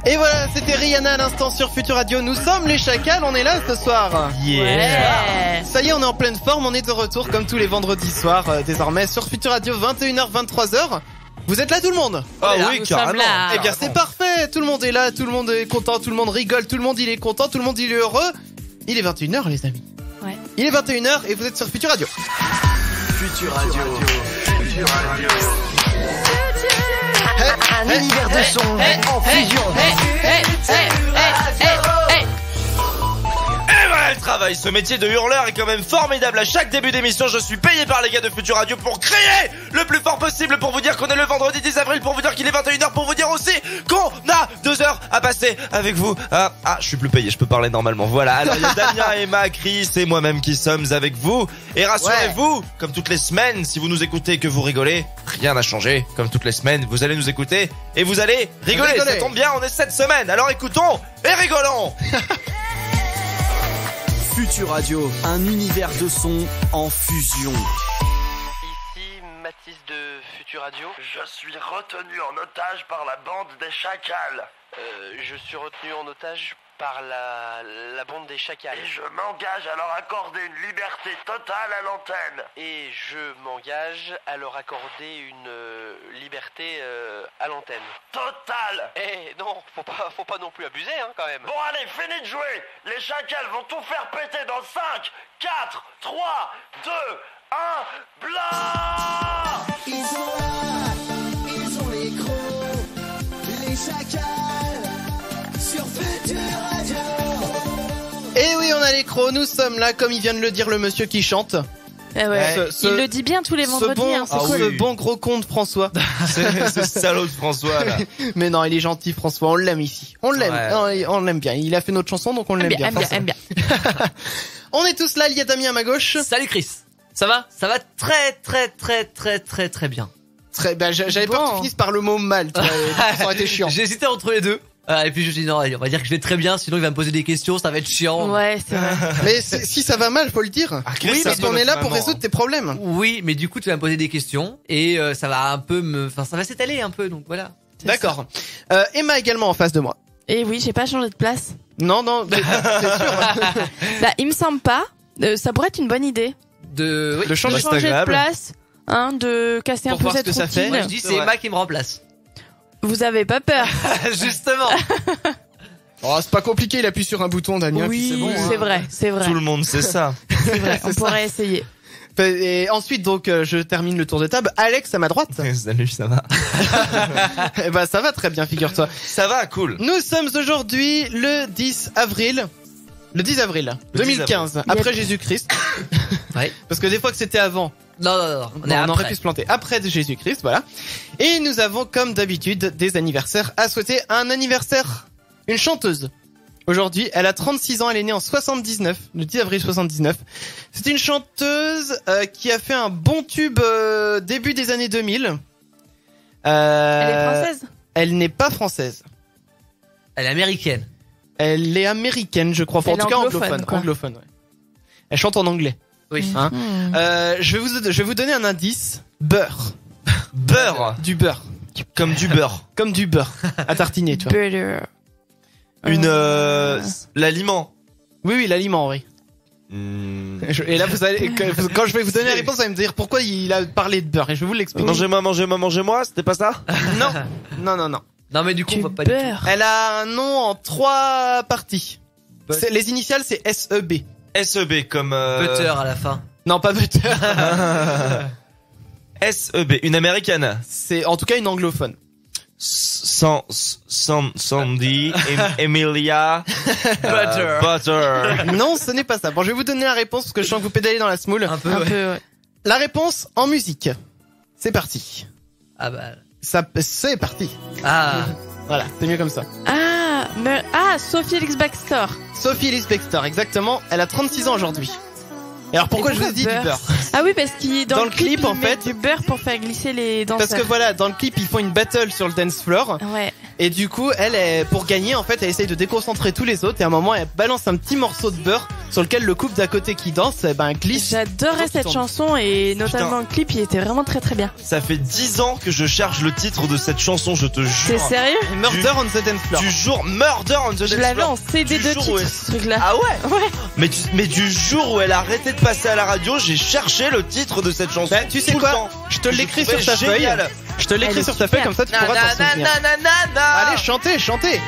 Et voilà, c'était Rihanna à l'instant sur Futur Radio. Nous sommes les Chacals, on est là ce soir. Yeah. Ça y est, on est en pleine forme, on est de retour comme tous les vendredis soirs désormais sur Futur Radio 21h 23h. Vous êtes là tout le monde? Ah oui, carrément. Eh bien c'est parfait, tout le monde est là, tout le monde est content, tout le monde rigole, tout le monde il est content, tout le monde il est heureux. Il est 21h les amis. Ouais. Il est 21h et vous êtes sur Futur Radio. Futur Radio. Futur Radio. Un univers de son en fusion. Eh ben, elle travaille. Ce métier de hurleur est quand même formidable. À chaque début d'émission, je suis payé par les gars de Futur Radio pour crier le plus fort possible, pour vous dire qu'on est le vendredi 10 avril, pour vous dire qu'il est 21h, pour vous dire aussi qu'on a 2 heures à passer avec vous. Je suis plus payé, je peux parler normalement. Voilà. Alors, il y a Damien, Emma, Chris et moi-même qui sommes avec vous. Et rassurez-vous, comme toutes les semaines, si vous nous écoutez et que vous rigolez, rien n'a changé. Comme toutes les semaines, vous allez nous écouter et vous allez rigoler. Ça tombe bien, on est cette semaine. Alors écoutons et rigolons. Futur Radio, un univers de son en fusion. Ici Mathis de Futur Radio. Je suis retenu en otage par la bande des Chacals. Je suis retenu en otage par la bande des Chacals. Et je m'engage à leur accorder une liberté totale à l'antenne. Et je m'engage à leur accorder une liberté à l'antenne. Totale. Eh non, faut pas non plus abuser quand même. Bon allez, fini de jouer. Les Chacals vont tout faire péter dans 5, 4, 3, 2, 1, blanc. Ils sont là, ils ont les crocs, les Chacals, sur Futur Radio. Et oui, on a les crocs, nous sommes là, comme il vient de le dire le monsieur qui chante. Eh ouais. Il le dit bien tous les vendredis, c'est cool. Le bon gros con de François. C'est ce salaud de François là. Mais non, il est gentil François, on l'aime ici. On l'aime, on l'aime bien. Il a fait notre chanson donc on l'aime bien. Aime bien. On est tous là, il y a Damien à ma gauche. Salut Chris. Ça va très bien. J'avais peur que tu finisses par le mot mal, ça aurait été chiant. J'ai hésité entre les deux. Et puis je me suis dit non, on va dire que je vais très bien, sinon il va me poser des questions, ça va être chiant. Ouais, c'est vrai. Mais si ça va mal, faut le dire. Oui, parce qu'on est là pour résoudre tes problèmes. Oui, mais du coup tu vas me poser des questions et ça va un peu ça va s'étaler un peu, donc voilà. D'accord. Emma également en face de moi. Et oui, j'ai pas changé de place. Non, c'est sûr. Bah, il me semble pas. Ça pourrait être une bonne idée. De changer de place, de casser un peu cette routine. Moi je dis c'est Emma qui me remplace. Vous avez pas peur. Justement. Oh, c'est pas compliqué, il appuie sur un bouton, Damien. Oui, c'est bon. C'est vrai. Tout le monde sait ça. C'est vrai, on pourrait essayer. Et ensuite, donc, je termine le tour de table. Alex, à ma droite. Salut, ça va? Eh ben, ça va très bien, figure-toi. Ça va, cool. Nous sommes aujourd'hui le 10 avril. Le 10 avril 2015, après Jésus-Christ. Ouais. Parce que des fois que c'était avant. Non. On aurait pu se planter. Après Jésus-Christ, voilà. Et nous avons, comme d'habitude, des anniversaires à souhaiter. Un anniversaire, une chanteuse. Aujourd'hui, elle a 36 ans, elle est née en 79, le 10 avril 79. C'est une chanteuse qui a fait un bon tube début des années 2000. Elle est française? Elle n'est pas française. Elle est américaine. Elle est américaine, je crois. Enfin, en tout cas anglophone. Anglophone, ouais. Elle chante en anglais. Oui. Hein. Je vais vous donner un indice. Beurre. Beurre. Du beurre. Comme du beurre. Comme du beurre. À tartiner, tu vois. Butter. L'aliment. Oui, l'aliment, oui. Et là, vous allez, quand je vais vous donner la réponse, vous allez me dire pourquoi il a parlé de beurre. Et je vais vous l'expliquer. Mangez-moi, c'était pas ça? Non. Non, mais du coup, on va pas du tout. Elle a un nom en 3 parties. Les initiales, c'est SEB. SEB comme Butter à la fin. Non, pas Butter. SEB, une américaine. C'est en tout cas une anglophone. Sandy, Emilia, Butter. Non, ce n'est pas ça. Bon, je vais vous donner la réponse parce que je sens que vous pédalez dans la semoule. Un peu, ouais. La réponse en musique. C'est parti. Ah bah. C'est parti. Ah. Voilà, c'est mieux comme ça. Sophie Ellis Bextor. Sophie Ellis Bextor, exactement. Elle a 36 ans aujourd'hui. Et alors pourquoi je vous ai dit du beurre? Ah oui, parce qu'il dans le clip en fait du beurre pour faire glisser les danseurs. Parce que voilà, dans le clip ils font une battle sur le dance floor. Ouais. Et du coup, pour gagner en fait, elle essaye de déconcentrer tous les autres et à un moment elle balance un petit morceau de beurre sur lequel le couple d'à côté qui danse, glisse. J'adorais cette chanson et notamment le clip, il était vraiment très très bien. Ça fait 10 ans que je cherche le titre de cette chanson, je te jure. C'est sérieux? Murder on the Dance Floor. Du jour Murder on the Dance Floor. Je l'avais en CD de titre, ce truc-là. Ah ouais? Ouais. Mais du jour où elle a arrêté de passer à la radio, j'ai cherché le titre de cette chanson. Tu sais tout quoi? le temps. Je te l'écris sur ta feuille. Je te l'écris sur ta feuille, comme ça tu pourras t'en souvenir. Allez, chantez.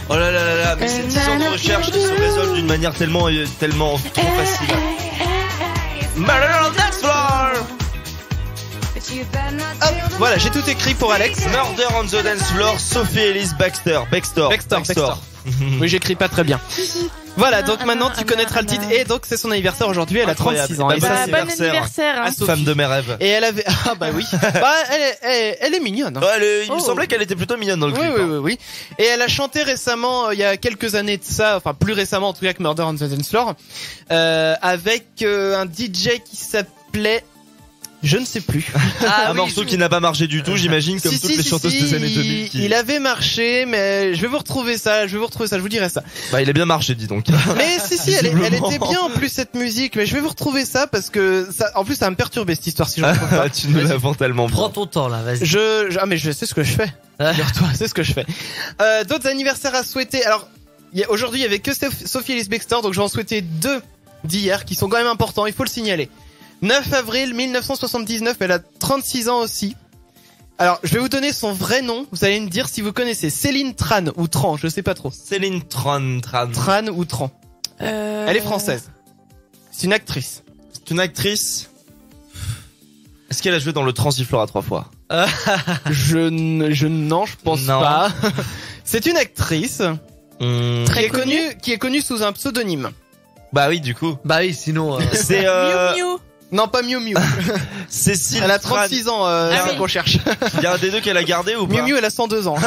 Oh là là là là, mais ces 10 ans de recherche qui se résolvent d'une manière tellement trop facile. Murder on the Dance Floor. Hop, voilà, j'ai tout écrit pour Alex. Murder on the Dance Floor, Sophie Ellis Baxter. Oui, j'écris pas très bien. Voilà, donc maintenant tu connaîtras le titre et donc c'est son anniversaire aujourd'hui, elle a 36 ans. Bah, Et bon ça, Bon anniversaire, hein. Femme de mes rêves. et elle avait oui. Elle est mignonne. Hein. Ouais, il me semblait qu'elle était plutôt mignonne dans le clip. Oui. Et elle a chanté récemment, il y a quelques années de ça, enfin plus récemment en tout cas que Murder on the Dance Floor, avec un DJ qui s'appelait je ne sais plus. Un morceau qui n'a pas marché du tout, j'imagine, comme toutes les chanteuses des années 2000. Il avait marché, mais je vais vous retrouver ça, je vous dirai ça. Bah, il a bien marché, dis donc. Mais si, elle était bien en plus cette musique, mais je vais vous retrouver ça parce que ça, en plus ça va me perturber cette histoire si je retrouve pas. Tu nous la vends tellement bien. Prends ton temps là, vas-y. Mais je sais ce que je fais. Figure-toi, c'est ce que je fais. D'autres anniversaires à souhaiter. Alors, aujourd'hui il y avait que Sophie Ellis Baxter, donc je vais en souhaiter 2 d'hier qui sont quand même importants, il faut le signaler. 9 avril 1979, elle a 36 ans aussi. Alors, je vais vous donner son vrai nom. Vous allez me dire si vous connaissez Céline Tran ou Tran, je sais pas trop. Céline Tran. Tran ou Tran. Elle est française. C'est une actrice. C'est une actrice. Est-ce qu'elle a joué dans le Transiflora 3 fois? Je pense pas. C'est une actrice. Qui est connue sous un pseudonyme. Bah oui, du coup. Bah oui, sinon. C'est Miu Miu. Non, pas Miu Miu. Cécile. Elle a 36 ans, qu'on cherche. Il y a un des deux qu'elle a gardé ou pas? Miu Miu, elle a 102 ans.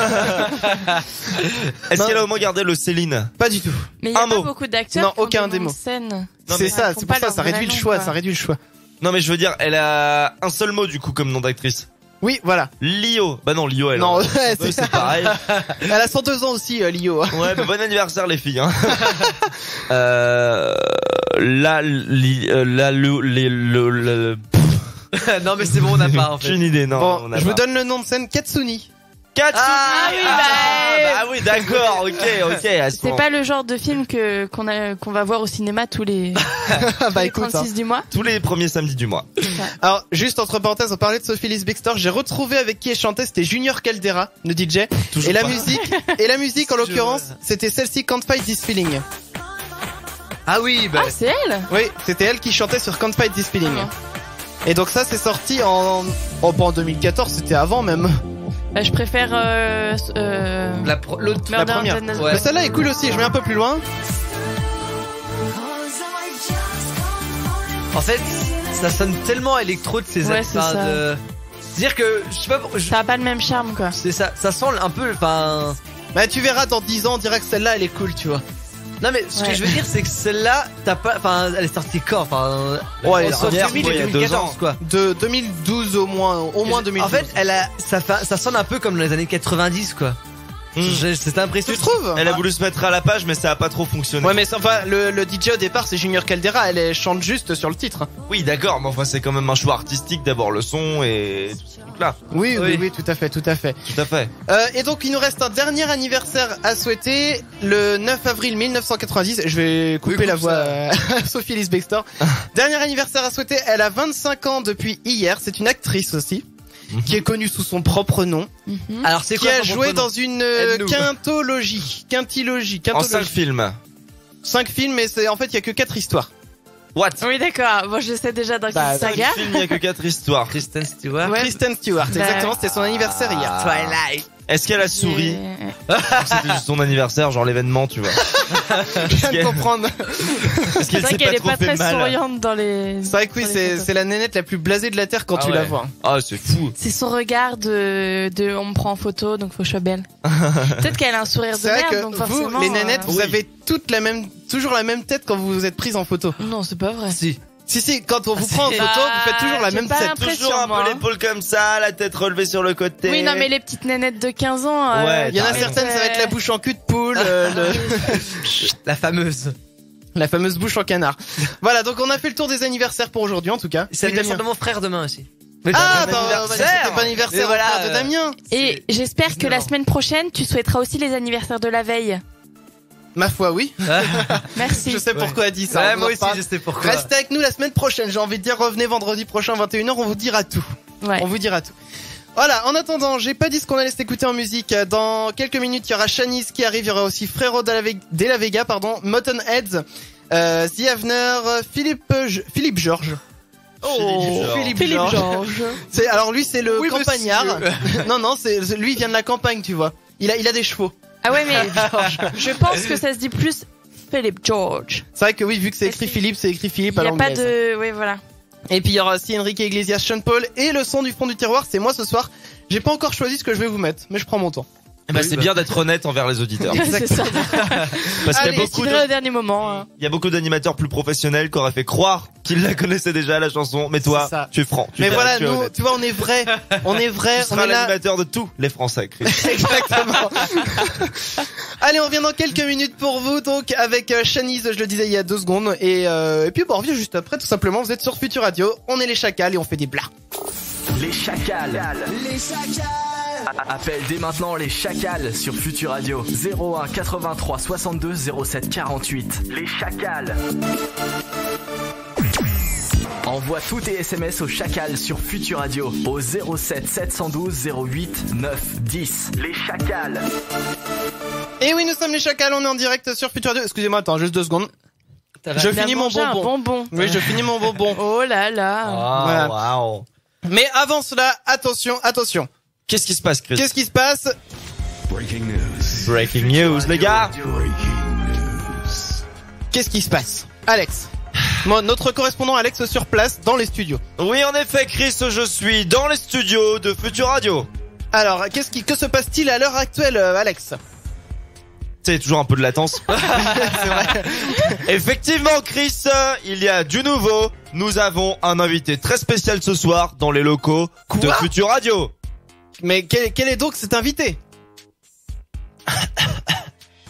Est-ce qu'elle a au moins gardé le Céline? Pas du tout. Mais il y a pas beaucoup d'acteurs. Non, aucun des mots. Scène. C'est ça, c'est pour ça, ça réduit le choix, Non, mais je veux dire, elle a un seul mot du coup comme nom d'actrice. Oui, voilà. Lio. Bah non, Lio, elle. Non, c'est pareil. Elle a 102 ans aussi, Lio. Ouais, bah bon anniversaire les filles. Hein. Non mais c'est bon, on n'a pas en fait. J'ai une idée, non. Bon, je vous donne le nom de scène, Katsuni. Ah oui, d'accord, ok. C'est pas le genre de film qu'on va voir au cinéma tous les 36 du mois. Tous les premiers samedis du mois. Alors, juste entre parenthèses, on parlait de Sophie Ellis Baxter, j'ai retrouvé avec qui elle chantait, c'était Junior Caldera, le DJ. Toujours et la pas. musique en l'occurrence, c'était celle-ci, Can't Fight This Feeling. Ah oui, bah. Ah, c'est elle? Oui, c'était elle qui chantait sur Can't Fight This Feeling. Et donc ça, c'est sorti en 2014, c'était avant même. Je préfère la première. Ouais. Mais celle-là est cool aussi, je vais un peu plus loin. En fait, ça sonne tellement électro de ces c'est ça. C'est-à-dire que je sais pas, ça a pas le même charme quoi. C'est ça sent un peu Bah tu verras dans 10 ans, on dirait que celle-là elle est cool, tu vois. Non mais ce que je veux dire c'est que celle-là elle est sortie quand ouais, entre 2000 et 2014 quoi. De 2012 au moins 2012. En fait, ça sonne un peu comme dans les années 90 quoi. J'ai cette impression. Tu trouves? Elle a voulu se mettre à la page mais ça a pas trop fonctionné. Ouais mais enfin le DJ au départ c'est Junior Caldera, elle chante juste sur le titre. Oui d'accord, mais enfin c'est quand même un choix artistique d'avoir le son et tout ce truc là. Oui, tout à fait. Et donc il nous reste un dernier anniversaire à souhaiter, le 9 avril 1990, je vais couper la voix à Sophie Ellis Baxter. Dernier anniversaire à souhaiter, elle a 25 ans depuis hier, c'est une actrice aussi. Qui est connue sous son propre nom. Alors c'est quoi qui a joué dans une quintilogie. En 5 films. 5 films, mais en fait il y a que 4 histoires. What? Oui d'accord. Bon je sais déjà dans quelle saga. Il n'y a que 4 histoires. Kristen Stewart. Ouais. Kristen Stewart, exactement. C'était son anniversaire hier. Twilight. Est-ce qu'elle a souri? C'était juste son anniversaire, genre l'événement, tu vois. Je viens de comprendre. C'est vrai qu'elle est pas très souriante dans les. C'est vrai que oui, c'est la nénette la plus blasée de la terre quand tu la vois. Ah, c'est fou. C'est son regard de on me prend en photo, donc faut que je sois belle. Peut-être qu'elle a un sourire de merde, donc forcément. Vous, les nénettes, vous avez toujours la même tête quand vous vous êtes prise en photo. Non, c'est pas vrai. Si. Si, quand on vous prend en photo, vous faites toujours la j'ai même pas tête. l'impression, Toujours un moi, peu hein. l'épaule comme ça, la tête relevée sur le côté. Oui, non, mais les petites nénettes de 15 ans. Ouais, Il y en a t'as certaines, ça va être la bouche en cul de poule, La fameuse. la fameuse bouche en canard. Voilà, donc on a fait le tour des anniversaires pour aujourd'hui en tout cas. C'est Oui, l'anniversaire Damien. de mon frère demain aussi. Ah, Bon bah, anniversaire. c'était pas anniversaire, Et voilà, de Damien. Et j'espère que la semaine prochaine, tu souhaiteras aussi les anniversaires de la veille. Ma foi, oui. Merci. Je sais pourquoi elle dit ça. Ouais, on moi en aussi, reparle. je sais pourquoi. Restez avec nous la semaine prochaine. J'ai envie de dire, revenez vendredi prochain, 21h, on vous dira tout. Ouais. On vous dira tout. Voilà, en attendant, j'ai pas dit ce qu'on allait s'écouter en musique. Dans quelques minutes, il y aura Shanice qui arrive, il y aura aussi Frérot de la Vega, Moton Heads, The Avener, Philippe Georges. Philippe Georges. Alors lui, c'est le Oui, campagnard. non, lui, il vient de la campagne, tu vois. Il a des chevaux. Ah ouais, mais je pense que ça se dit plus Philippe George. C'est vrai que oui, vu que c'est écrit Philippe, c'est écrit Philippe Il à n'y a pas l'anglaise. de... Oui, voilà. Et puis il y aura aussi Enrique Iglesias, Sean Paul et le son du fond du tiroir, c'est moi ce soir. J'ai pas encore choisi ce que je vais vous mettre, mais je prends mon temps. Bah, c'est bien d'être honnête envers les auditeurs. C'est ça. Parce qu'il y a Allez, beaucoup Au dernier moment. hein. il y a beaucoup d'animateurs plus professionnels qui auraient fait croire qu'ils la connaissaient déjà la chanson, mais toi, C'est ça. tu es franc. Mais es voilà, tu es nous, honnête. tu vois, on est vrai, Tu on seras est là. l'animateur de tous les Français, Chris. Exactement. Allez, on revient dans quelques minutes pour vous, donc avec Shanice, je le disais il y a 2 secondes, et puis bon, on revient juste après, tout simplement. Vous êtes sur Futur Radio, on est les chacals et on fait des blas. Les chacals. Les chacals. Appelle dès maintenant les chacals sur Futur Radio. 01 83 62 07 48. Les chacals. Envoie tous tes SMS au chacal sur Futur Radio au 07 712 08 9 10. Les chacals. Et oui, nous sommes les chacals, on est en direct sur Futur Radio. Excusez-moi, attends, juste 2 secondes. Je Il a finis mon mangé un bonbon. bonbon. Oui, je finis mon bonbon. Oh là là. Voilà. Waouh. Mais avant cela, attention. Qu'est-ce qui se passe, Chris? Qu'est-ce qui se passe? Breaking news, les gars. Qu'est-ce qui se passe? Alex. Moi, notre correspondant Alex sur place dans les studios. Oui, en effet, Chris, je suis dans les studios de Futur Radio. Alors, que se passe-t-il à l'heure actuelle, Alex? C'est toujours un peu de latence. C'est vrai. Effectivement, Chris, il y a du nouveau. Nous avons un invité très spécial ce soir dans les locaux de Futur Radio. Mais quel est donc cet invité?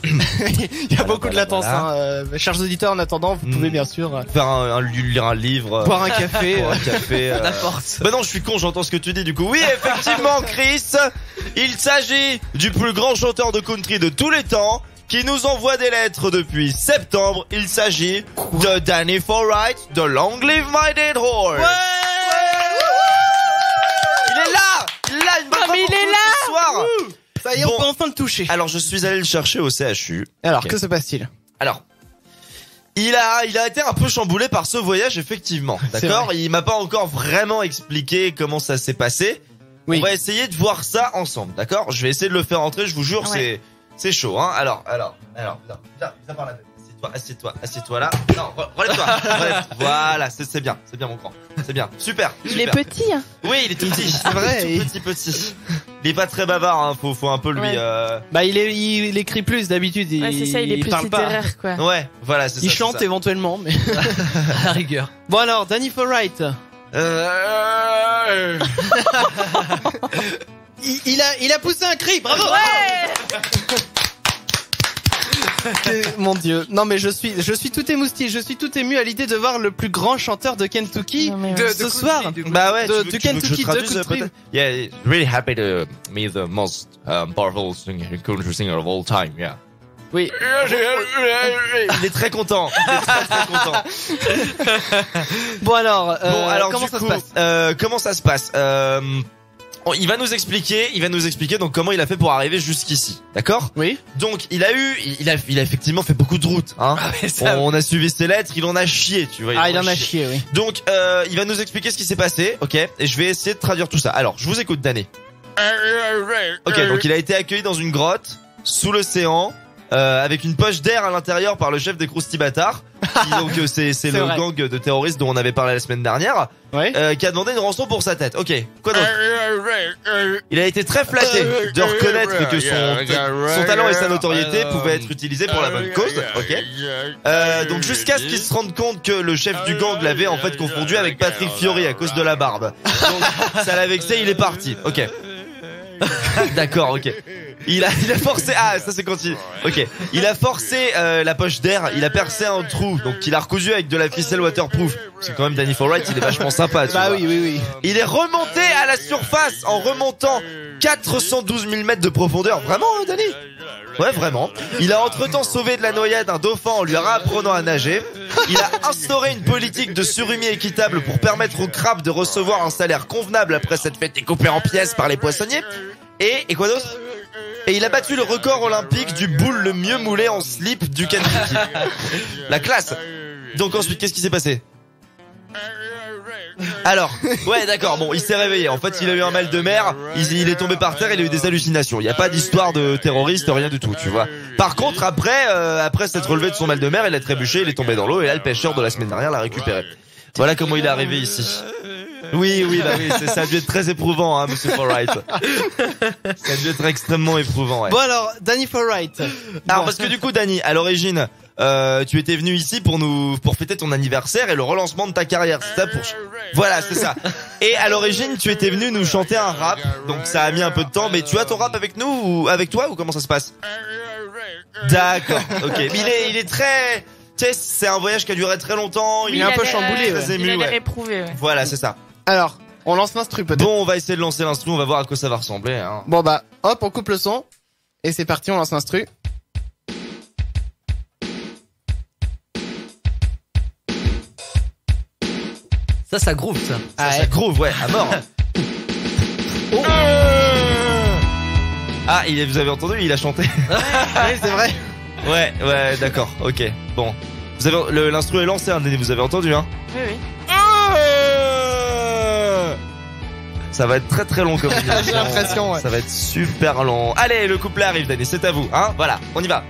Il y a beaucoup de latence, voilà. hein. Chers auditeurs, en attendant, vous pouvez bien sûr Faire lire un livre. boire un café. Boire un café. N'importe. Bah non, je suis con, j'entends ce que tu dis du coup. Oui, effectivement, Chris, il s'agit du plus grand chanteur de country de tous les temps qui nous envoie des lettres depuis septembre. Il s'agit de Danny Forright de Long Live My Dead Horse. Il est là, une bonne fois mais il pour est vous là. ce soir. Ça y est, Bon. on peut enfin le toucher. Alors, je suis allé le chercher au CHU. Alors, Ok. que se passe-t-il? Alors, il a été un peu chamboulé par ce voyage, effectivement. C'est D'accord? Il m'a pas encore vraiment expliqué comment ça s'est passé. Oui. On va essayer de voir ça ensemble, d'accord? Je vais essayer de le faire entrer, je vous jure, Ouais. c'est chaud, hein. Alors, viens par là. Assieds-toi là. Non, relève-toi. Voilà, c'est bien mon grand. C'est bien. Super. Il est petit, hein. Oui, il est tout petit. C'est vrai, Tout petit. Il est pas très bavard, hein. Faut un peu lui, Ouais. Bah, il écrit plus d'habitude. Ouais, c'est ça, il est plus parle pas. littéraire, quoi. Ouais, voilà, c'est ça. Il c'est chante ça. éventuellement, mais. À la rigueur. Bon alors, Danny Forright. Il a poussé un cri, bravo! Mon Dieu. Non mais je suis tout émoustillé, je suis tout ému à l'idée de voir le plus grand chanteur de Kentucky Non, mais ouais. ce soir. Bah ouais, De- tu veux du que je Kentucky, de traduise, country. peut-être? Yeah, really happy to meet the most powerful country singer of all time, yeah. Oui. Il est très content. Il est très content. Bon alors, Bon, alors comment du ça coup, se passe? comment ça se passe Il va nous expliquer donc comment il a fait pour arriver jusqu'ici, d'accord? Oui. Donc il a effectivement fait beaucoup de routes, hein. On a suivi ses lettres, il en a chié, tu vois. Ah, il en a chié, oui. Donc il va nous expliquer ce qui s'est passé, ok? Et je vais essayer de traduire tout ça. Alors, je vous écoute, Danny. Ok, donc il a été accueilli dans une grotte sous l'océan. avec une poche d'air à l'intérieur par le chef des Krusty Bâtards. Donc c'est le vrai. gang de terroristes dont on avait parlé la semaine dernière, Ouais. qui a demandé une rançon pour sa tête. Ok, quoi d'autre? Il a été très flatté de reconnaître que son talent et sa notoriété pouvaient être utilisés pour la bonne cause. Ok. Donc jusqu'à ce qu'il se rende compte que le chef du gang l'avait en fait confondu avec Patrick Fiori à cause de la barbe. Donc ça l'a vexé, il est parti. Ok. D'accord, ok. Il a forcé. Ah, ça c'est quand il. Ok. Il a forcé la poche d'air. Il a percé un trou, donc il a recousu avec de la ficelle waterproof. Parce que quand même Danny Forwright, il est vachement sympa. Tu Bah vois. oui. Il est remonté à la surface en remontant 412 000 mètres de profondeur. Vraiment, Danny? Ouais, vraiment. Il a entre-temps sauvé de la noyade un dauphin en lui réapprenant à nager. Il a instauré une politique de surimi équitable pour permettre aux crabes de recevoir un salaire convenable après s'être fait découper en pièces par les poissonniers. Et quoi d'autre? Et il a battu le record olympique du boule le mieux moulé en slip du Kentucky. La classe. Donc ensuite, qu'est-ce qui s'est passé? Alors, ouais, d'accord. Bon, il s'est réveillé. En fait, il a eu un mal de mer. Il est tombé par terre. Il a eu des hallucinations. Il n'y a pas d'histoire de terroriste, rien du tout, tu vois. Par contre, après s'être relevé de son mal de mer, il a trébuché, il est tombé dans l'eau et là, le pêcheur de la semaine dernière l'a récupéré. Voilà comment il est arrivé ici. Oui, ça a dû être très éprouvant, hein, Monsieur Forwright. Ça a dû être extrêmement éprouvant, ouais. Bon alors, Danny Forwright. Alors Bon. parce que du coup, Danny, à l'origine, tu étais venu ici pour fêter ton anniversaire et le relancement de ta carrière. C'est ça voilà, c'est ça. Et à l'origine, tu étais venu nous chanter un rap, donc ça a mis un peu de temps. Mais tu as ton rap avec nous ou avec toi ou comment ça se passe? D'accord, ok. Mais il est très, tu sais, c'est un voyage qui a duré très longtemps. Oui, Il est un peu a l'air- chamboulé, ouais. très Il ému, a l'air ouais. éprouvé, ouais. Voilà, c'est ça. Alors, on lance l'instru peut-être. Bon, on va essayer de lancer l'instru, on va voir à quoi ça va ressembler. Hein. Bon bah, hop, on coupe le son. Et c'est parti, on lance l'instru. Ça groove, ça. Ça groove, ouais, à mort. Ah, vous avez entendu, il a chanté. Oui, c'est vrai. Ouais, d'accord, ok. Bon, l'instru est lancé, hein, Denis, vous avez entendu, hein. Oui. Ça va être très très long comme émission. J'ai l'impression, ouais. Ça va être super long. Allez, le couplet arrive, Denis, c'est à vous, hein. Voilà, on y va.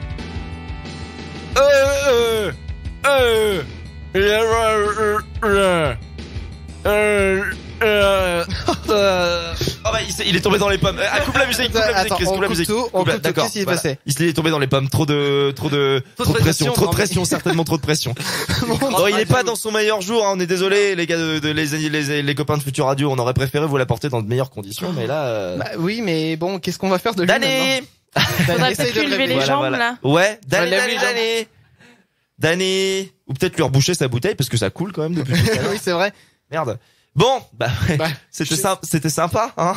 Oh bah il est tombé dans les pommes. Coupe la musique, Attends, Chris, on coupe la coupe musique. tout, on coupe tout, D'accord. qu'est-ce qui s'est voilà. passé? Il est tombé dans les pommes, trop de pression, trop de pression, certainement trop de pression. Bon, il est pas dans son meilleur jour, hein, on est désolé les gars les copains de Futur Radio, on aurait préféré vous l'apporter dans de meilleures conditions, mais là Bah oui, mais bon, qu'est-ce qu'on va faire de lui Danny. Faudrait essaye peut-être de lui lever rêver. les jambes, là. Ouais, Danny, lève les jambes. Danny. Ou peut-être lui reboucher sa bouteille parce que ça coule quand même depuis tout à l'heure. Oui, c'est vrai. Merde. Bon, bah ouais, Bah, c'était sympa, hein.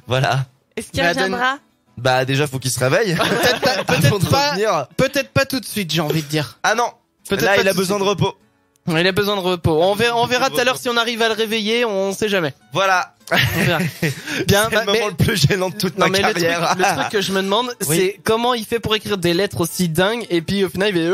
Voilà. Est-ce qu'il Bah, reviendra? Bah déjà faut qu'il se réveille. Peut-être Avant de pas, revenir. peut-être pas tout de suite, j'ai envie de dire. Ah non. Peut-être Là pas il a tout de besoin de repos. Il a besoin de repos. On verra tout à l'heure si on arrive à le réveiller, on sait jamais. Voilà. On verra. Bien, C'est le moment le plus gênant de toute non, ma mais carrière. le truc que je me demande, Oui. c'est comment il fait pour écrire des lettres aussi dingues et puis au final il fait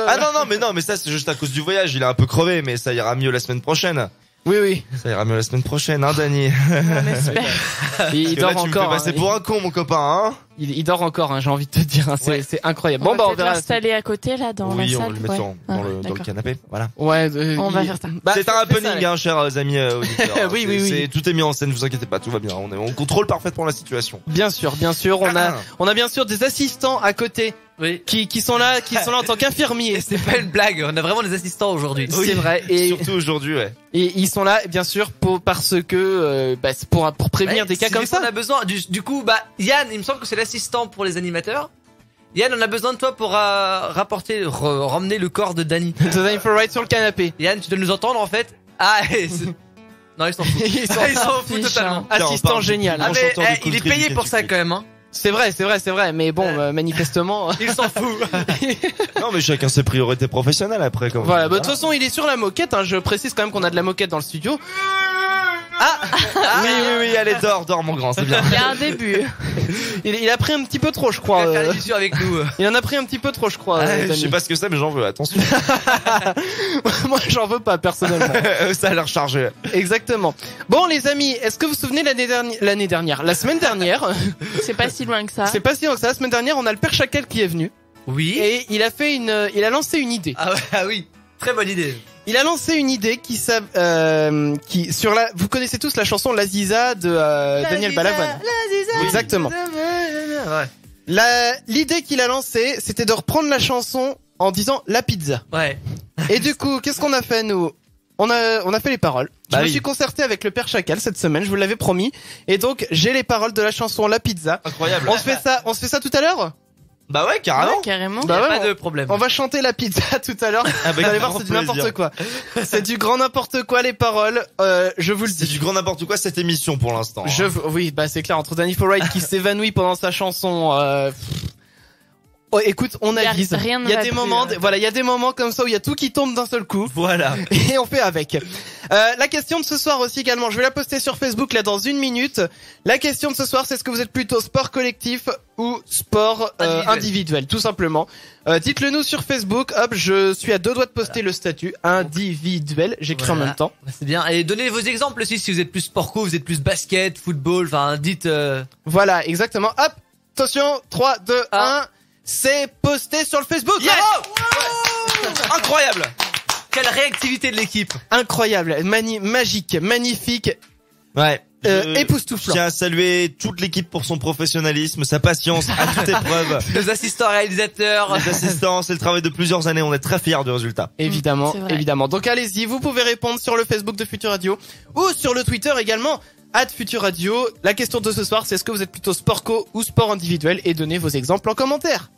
Ah non mais ça c'est juste à cause du voyage, il est un peu crevé mais ça ira mieux la semaine prochaine. Oui. Ça ira mieux la semaine prochaine, hein Danny. On espère. Il Parce que dort là, tu me encore. fais passer hein. pour un con mon copain, hein. Il dort encore, hein, j'ai envie de te dire. Hein, c'est incroyable. Bon, bah on peut-être verra. l'installer à côté, là, dans Oui, la on salle. le met ouais. dans Ah, le d'accord. canapé, voilà. Ouais. On va faire ça. Bah, C'est un fais happening, ça, hein, chers amis auditeurs. Oui, oui. Tout est mis en scène, vous inquiétez pas, tout va bien. On contrôle parfaitement la situation. Bien sûr. On a bien sûr des assistants à côté Oui. qui sont là en tant qu'infirmiers. Et c'est pas une blague, on a vraiment des assistants aujourd'hui. C'est vrai. Et Surtout aujourd'hui, ouais. ils sont là, bien sûr, parce que c'est pour prévenir des cas comme ça. On a besoin, du coup, Yann, il me semble que c'est l'assistant pour les animateurs. Yann, on a besoin de toi pour ramener le corps de Danny. Danny Forwright sur le canapé. Yann, tu dois nous entendre en fait. Ah, non, ils s'en foutent. Ils s'en Ils s'en foutent totalement. Tiens, on Assistant parle génial. du Ah, grand mais, chanteur de il est country payé du pour ça Kentucky. quand même, hein. C'est vrai. Mais bon, manifestement. Il s'en fout. Non, mais chacun ses priorités professionnelles après, quand même. Voilà. De toute façon, il est sur la moquette. Hein. Je précise quand même qu'on a de la moquette dans le studio. Oui, allez, dors, mon grand, c'est bien. Il y a un début. Il a pris un petit peu trop, je crois. Il va faire l'émission avec nous. Il en a pris un petit peu trop, je crois. Je Danny. sais pas ce que c'est, mais j'en veux, attention. Moi, j'en veux pas personnellement. Ça a l'air chargé. Exactement. Bon, les amis, est-ce que vous vous souvenez la semaine dernière, C'est pas si loin que ça. c'est pas si long que ça. La semaine dernière, on a le père Chacal qui est venu. Oui. Et il a lancé une idée. Ah, ouais, ah oui. Très bonne idée. Il a lancé une idée vous connaissez tous la chanson La Ziza de Daniel Balavoine. Exactement. Ouais. L'idée qu'il a lancée, c'était de reprendre la chanson en disant la pizza. Ouais. Et du coup, qu'est-ce qu'on a fait nous? On a fait les paroles. Je me oui. suis concerté avec le Père Chacal cette semaine, je vous l'avais promis. Et donc, j'ai les paroles de la chanson La Pizza. Incroyable. On se fait ça tout à l'heure? Bah ouais, carrément. Ouais, carrément. Bah ouais, Pas de problème. on va chanter La Pizza tout à l'heure. Avec Vous allez voir, grand c'est du n'importe plaisir. quoi. C'est du grand n'importe quoi, les paroles. Je vous le C'est dis. du grand n'importe quoi cette émission pour l'instant. Oui, bah c'est clair, entre Danny Forride qui s'évanouit pendant sa chanson. Oh, écoute, on Y a avise. rien ne Il y a va des plus, moments, hein. voilà, il y a des moments comme ça où il y a tout qui tombe d'un seul coup. Voilà. Et on fait avec. La question de ce soir aussi également, je vais la poster sur Facebook là dans une minute. La question de ce soir, c'est est-ce que vous êtes plutôt sport collectif ou sport individuel, tout simplement. Dites-le nous sur Facebook. Hop, je suis à 2 doigts de poster le statut individuel. J'écris en Voilà. même temps. C'est bien. Et donnez vos exemples aussi si vous êtes plus sport co, vous êtes plus basket, football, enfin dites Voilà, exactement. Hop, attention, 3, 2, 1. C'est posté sur le Facebook. Yes. Incroyable. quelle réactivité de l'équipe. Incroyable, magique, magnifique. Ouais. Je Époustouflant. tiens à saluer toute l'équipe pour son professionnalisme, sa patience à toute épreuve. Nos assistants réalisateurs. Les assistants, c'est le travail de plusieurs années, on est très fiers du résultat. Évidemment, C'est vrai. évidemment. Donc allez-y, vous pouvez répondre sur le Facebook de Futur Radio ou sur le Twitter également, @Futur Radio. La question de ce soir, c'est est-ce que vous êtes plutôt sport co ou sport individuel, et donnez vos exemples en commentaire.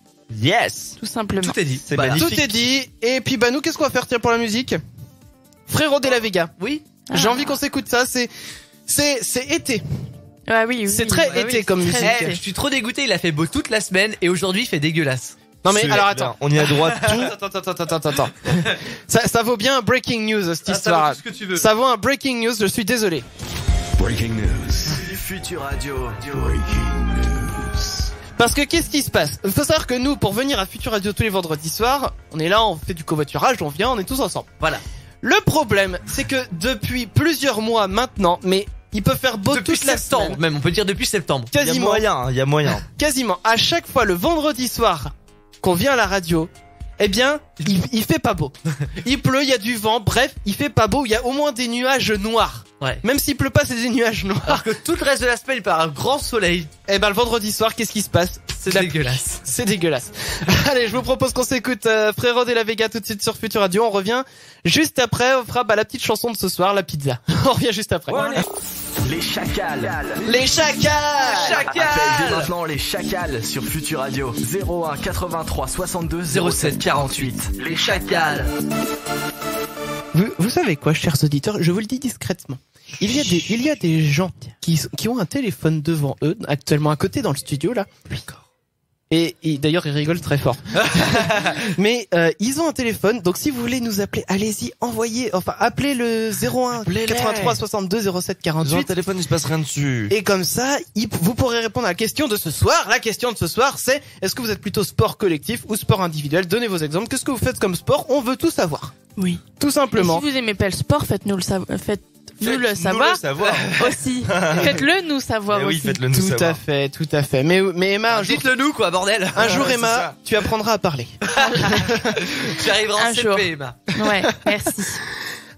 Yes. Tout simplement. Tout est dit. C'est Voilà. magnifique. Tout est dit. Et puis bah nous, qu'est-ce qu'on va faire tiens pour la musique? Frérot de la Vega. Oui. J'ai envie qu'on s'écoute ça. C'est été. Ah oui, oui. C'est très Bah été oui, comme c'est musique. très Eh, été. je suis trop dégoûté, il a fait beau toute la semaine et aujourd'hui il fait dégueulasse. Non mais C'est alors bien. attends. On y a droit tout. Attends. Ça vaut bien un breaking news cette histoire. ce que tu veux. Ça vaut un breaking news. Je suis désolé. Breaking news. Futur Radio. Parce que qu'est-ce qui se passe? Il faut savoir que nous, pour venir à Futur Radio tous les vendredis soirs, on est là, on fait du covoiturage, on vient, on est tous ensemble. Voilà. Le problème, c'est que depuis plusieurs mois maintenant, mais il peut faire beau Depuis toute la septembre, semaine, même on peut dire depuis septembre. Il y a quasiment, moyen, il y a moyen. quasiment à chaque fois le vendredi soir qu'on vient à la radio, eh bien, il fait pas beau. Il pleut, il y a du vent, bref, il fait pas beau, il y a au moins des nuages noirs. Ouais. Même s'il pleut pas, c'est des nuages noirs. Alors que tout le reste de la semaine il part un grand soleil. Eh ben, le vendredi soir, qu'est-ce qui se passe? C'est la dégueulasse. C'est dégueulasse. Allez, je vous propose qu'on s'écoute Frérot de la Vega tout de suite sur Futur Radio. On revient juste après. On fera la petite chanson de ce soir, la pizza. On revient juste après. Les chacals. Les chacals. Appelle dès maintenant les chacals sur Futur Radio. 01 83 62 07 48. Les chacals. Vous savez quoi, chers auditeurs? Je vous le dis discrètement. Il y a des gens qui ont un téléphone devant eux, actuellement à côté dans le studio, là. Et d'ailleurs, ils rigolent très fort. Mais ils ont un téléphone, donc si vous voulez nous appeler, allez-y, appelez le 01 83 62 07 Dans le 48. téléphone, il se passe rien dessus. Et comme ça, vous pourrez répondre à la question de ce soir. La question de ce soir, c'est est-ce que vous êtes plutôt sport collectif ou sport individuel? Donnez vos exemples. Qu'est-ce que vous faites comme sport? On veut tout savoir. Oui. Tout Et simplement. si vous aimez pas le sport, faites-nous le savoir. Faites-nous le savoir Nous le savoir. aussi. Faites-le nous savoir Eh oui, aussi. faites-le nous Tout savoir. à fait. Mais Emma, un jour, Dites-le nous quoi, bordel. un jour c'est Emma, ça. tu apprendras à parler. Tu arriveras en Un jour. CP, Emma. Ouais, merci.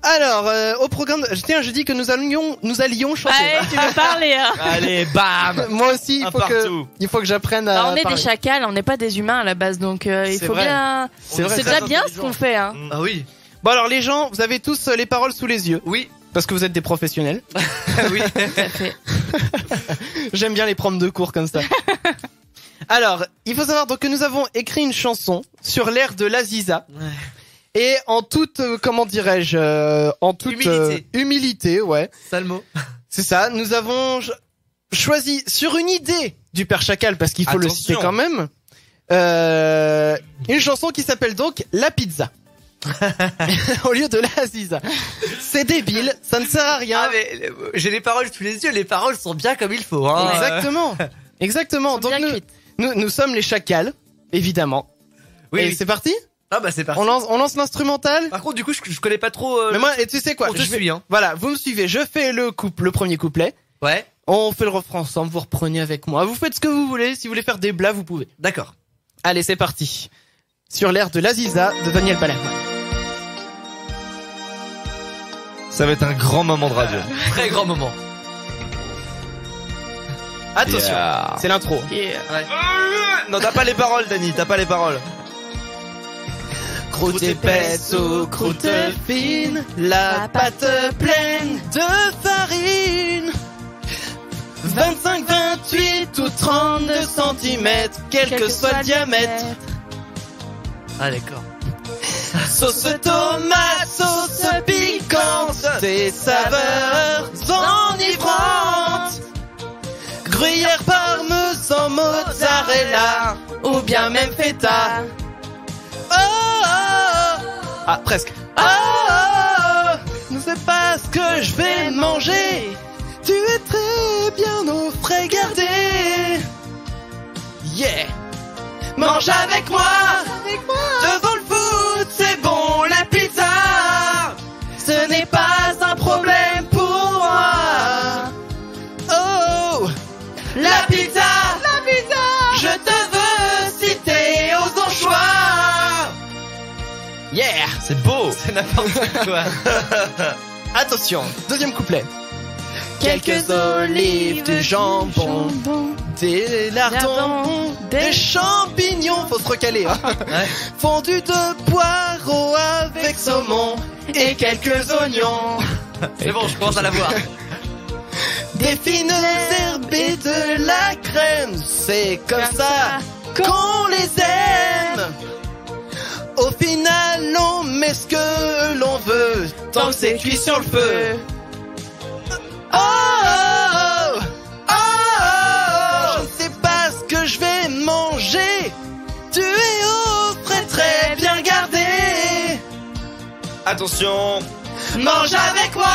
Alors, au programme, je dis que nous allions chanter. Allez, tu veux parler, hein. Allez, bam. Moi aussi, Un partout. il faut que j'apprenne à Bah, on est parler. des chacals, on n'est pas des humains à la base, donc il C'est faut vrai. bien. C'est vrai. C'est déjà bien ce qu'on fait, hein. Ah oui. Bon alors les gens, vous avez tous les paroles sous les yeux. Oui. Parce que vous êtes des professionnels. Oui. Tout à fait. J'aime bien les prendre de cours comme ça. Alors, il faut savoir donc que nous avons écrit une chanson sur l'air de l'Aziza. Et en toute, comment dirais-je, en toute Humilité. humilité, ouais. Sale mot. C'est ça. Nous avons choisi sur une idée du Père Chacal, parce qu'il faut le Attention. citer quand même, une chanson qui s'appelle donc La Pizza. Au lieu de l'Aziza. C'est débile, ça ne sert à rien. Ah mais j'ai les paroles sous les yeux, les paroles sont bien comme il faut. Hein. Exactement. Donc Bien cuite. nous sommes les chacals, évidemment. Oui. Et c'est parti. Ah bah c'est parti. On lance l'instrumental. Par contre du coup je connais pas trop. Mais moi, et tu sais quoi, on te suit hein. Voilà, vous me suivez. Je fais le premier couplet. Ouais. On fait le refrain ensemble. Vous reprenez avec moi. Vous faites ce que vous voulez. Si vous voulez faire des blagues, vous pouvez. D'accord. Allez, c'est parti. Sur l'air de l'Aziza de Daniel Balavoine. Ça va être un grand moment de radio. Très grand moment. Attention, Yeah. c'est l'intro. Yeah. Non, t'as pas les paroles, Dani, t'as pas les paroles. Croûte épaisse ou croûte fine, la pâte pleine de farine. 25, 28 ou 32 cm, quel que soit le diamètre. Ah d'accord. Sauce tomate, sauce piquante, des saveurs enivrantes. Gruyère, parmesan, mozzarella, ou bien même feta. Oh, oh, oh. Ah, presque. Oh, oh, oh. Ne sais pas ce que je vais manger. Tu es très bien au frais gardé. Yeah. Mange avec moi. Devant le foot, c'est bon, la pizza. Ce n'est pas un problème pour moi. Oh, la pizza. Je te veux citer aux anchois. Yeah. C'est beau. C'est n'importe quoi. Attention, deuxième couplet. Quelques olives, du jambon, des lardons, des champignons, faut se recaler, hein. Ouais. Fondu de poireaux avec saumon et quelques oignons. C'est bon, je commence à la voir. Des fines herbes et de la crème, c'est comme ça qu'on les aime. Au final, on met ce que l'on veut, tant que c'est cuit sur le feu. Oh, oh, oh, oh, oh, je ne sais pas ce que je vais manger. Tu es au frais très bien gardé. Attention. Mange avec moi.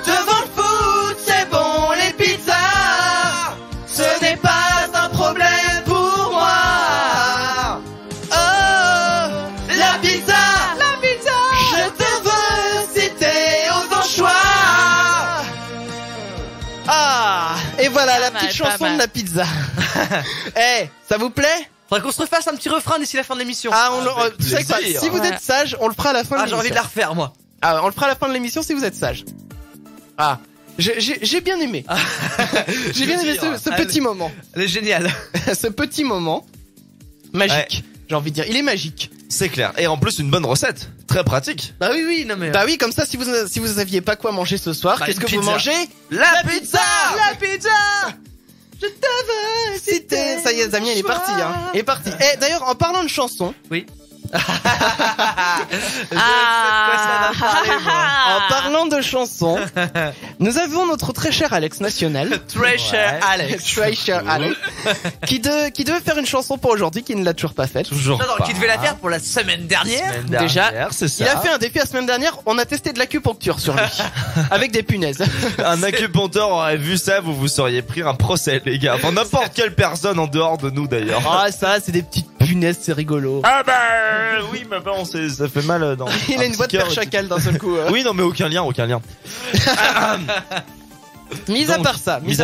Devant le foot, c'est bon les pizzas. Ce n'est pas un problème pour moi. Oh, la pizza. Je te veux citer aux anchois. Ah, et voilà la Pas petite mal, pas chanson mal. de la pizza. Eh, ça vous plaît? Faudrait qu'on se refasse un petit refrain d'ici la fin de l'émission. Ah, on le, Avec tu sais quoi, plaisir. si vous êtes sage, on le fera à la fin de Ah, j'ai l'émission. envie de la refaire moi. Ah, on le fera à la fin de l'émission si vous êtes sage. Ah, j'ai bien aimé. J'ai bien aimé ce petit moment. Elle est géniale. Ce petit moment magique. J'ai envie de dire, il est magique. C'est clair. Et en plus, une bonne recette. Très pratique. Bah oui, non mais. Bah oui, comme ça, si vous saviez pas quoi manger ce soir, Bah, qu'est-ce une que vous pizza. mangez? La pizza. La pizza. Je te veux citer. Ça y est, Damien, il est parti, hein. Il est parti. Eh, d'ailleurs, en parlant de chansons, Oui. Ah. en parlant de chansons, nous avons notre très cher Alex National. Treasure Ouais. Alex. Très cher Alex. qui devait faire une chanson pour aujourd'hui, qui ne l'a toujours pas faite. Toujours Non, pas. qui devait la faire pour la semaine dernière. Semaine Déjà, dernière, c'est ça. Il a fait un défi la semaine dernière, on a testé de l'acupuncture sur lui. Avec des punaises. Un acupuncteur aurait vu ça, vous seriez pris un procès, les gars. Enfin, n'importe quelle personne en dehors de nous, d'ailleurs. Ah, ça, c'est des petites punaises, c'est rigolo. Ah bah oui, mais bon, ça fait mal dans. Il a une voix de père chacal d'un seul coup. Oui, non, mais aucun lien. Mis à Donc,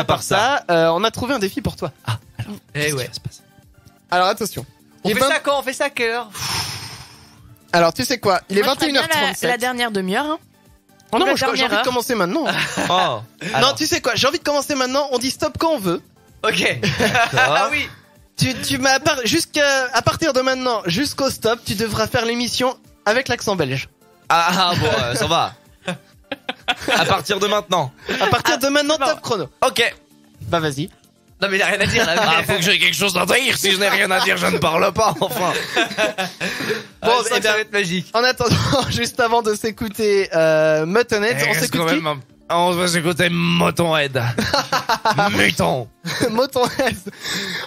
part ça, on a trouvé un défi pour toi. Eh ouais. Alors attention. On Il fait est 20 ça quand? On fait ça à quelle heure? Alors tu sais quoi, il est Moi, je ferais bien 21h37. la dernière demi-heure. Hein. Oh non, la moi j'ai dernière envie de heure. commencer maintenant. Oh. Non, tu sais quoi, j'ai envie de commencer maintenant, on dit stop quand on veut. Ok. Ah oui. Tu m'as à partir de maintenant, jusqu'au stop, tu devras faire l'émission avec l'accent belge. Ah bon, ça va. À partir de maintenant. À partir de maintenant, bon. top chrono. Ok. Bah vas-y. Non mais il a rien à dire là. Ah, faut que j'ai quelque chose à dire. Si je n'ai rien à dire, je ne parle pas. Enfin. Bon, eh ça ben, va être magique. En attendant, juste avant de s'écouter Muttonhead, on s'écoute qui? On va s'écouter Motonhead. Mutant. Muttonhead.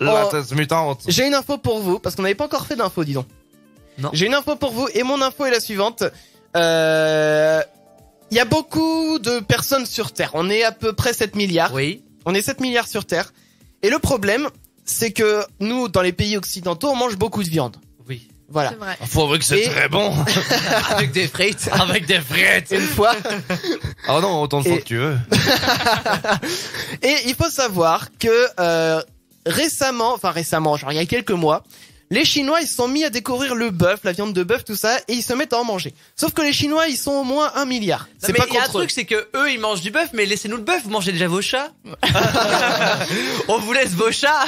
La Oh. tête mutante. J'ai une info pour vous, parce qu'on n'avait pas encore fait d'info, dis donc. Non. J'ai une info pour vous, et mon info est la suivante. Il y a beaucoup de personnes sur Terre. On est à peu près 7 milliards. Oui. On est 7 milliards sur Terre. Et le problème, c'est que nous, dans les pays occidentaux, on mange beaucoup de viande. Oui. Voilà. C'est vrai. Faut avouer que c'est Et- très bon. Avec des frites. Avec des frites. Une fois. Oh non, autant de fois Et- que tu veux. Et il faut savoir que récemment, genre il y a quelques mois, Les Chinois, ils se sont mis à découvrir le bœuf, la viande de bœuf, tout ça, et ils se mettent à en manger. Sauf que les Chinois, ils sont au moins 1 milliard. Non, C'est mais pas il y a un contre eux. truc, c'est que eux ils mangent du bœuf, mais laissez-nous le bœuf, vous mangez déjà vos chats. On vous laisse vos chats.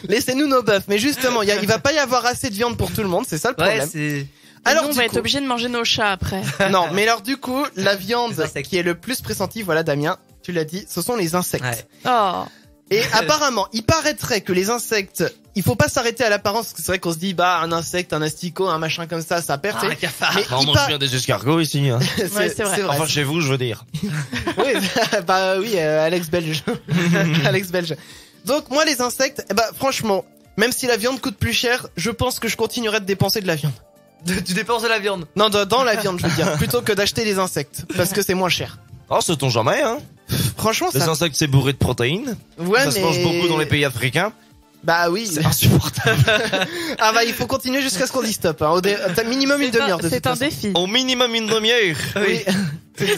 Laissez-nous nos bœufs. Mais justement, il va pas y avoir assez de viande pour tout le monde, c'est ça le Ouais, problème. c'est... Alors, nous, on du va coup- être obligé de manger nos chats après. Non, mais alors du coup, la viande Les insectes. qui est le plus pressentie, voilà Damien, tu l'as dit, ce sont les insectes. Ouais. Oh. Et apparemment, il paraîtrait que les insectes, il faut pas s'arrêter à l'apparence, parce que c'est vrai qu'on se dit, bah, un insecte, un asticot, un machin comme ça perd. Ah, un cafard. Mais On il mange par- bien des escargots ici. Hein. Ouais, c'est vrai. Enfin, chez vous, je veux dire. Oui, bah oui, Alex Belge. Alex Belge. Donc moi, les insectes, franchement, même si la viande coûte plus cher, je pense que je continuerai de dépenser de la viande. Tu dépenses de la viande. Non, dans la viande, je veux dire, plutôt que d'acheter des insectes, parce que c'est moins cher. Oh, sait-on jamais, hein. Franchement, Les ça. insectes, c'est bourré de protéines. Ouais, Ça se mange beaucoup dans les pays africains. Bah oui. C'est insupportable. Ah bah il faut continuer jusqu'à ce qu'on dise stop. Hein. T'as minimum une demi-heure de toute C'est un façon. défi. Au minimum une demi-heure. Oui.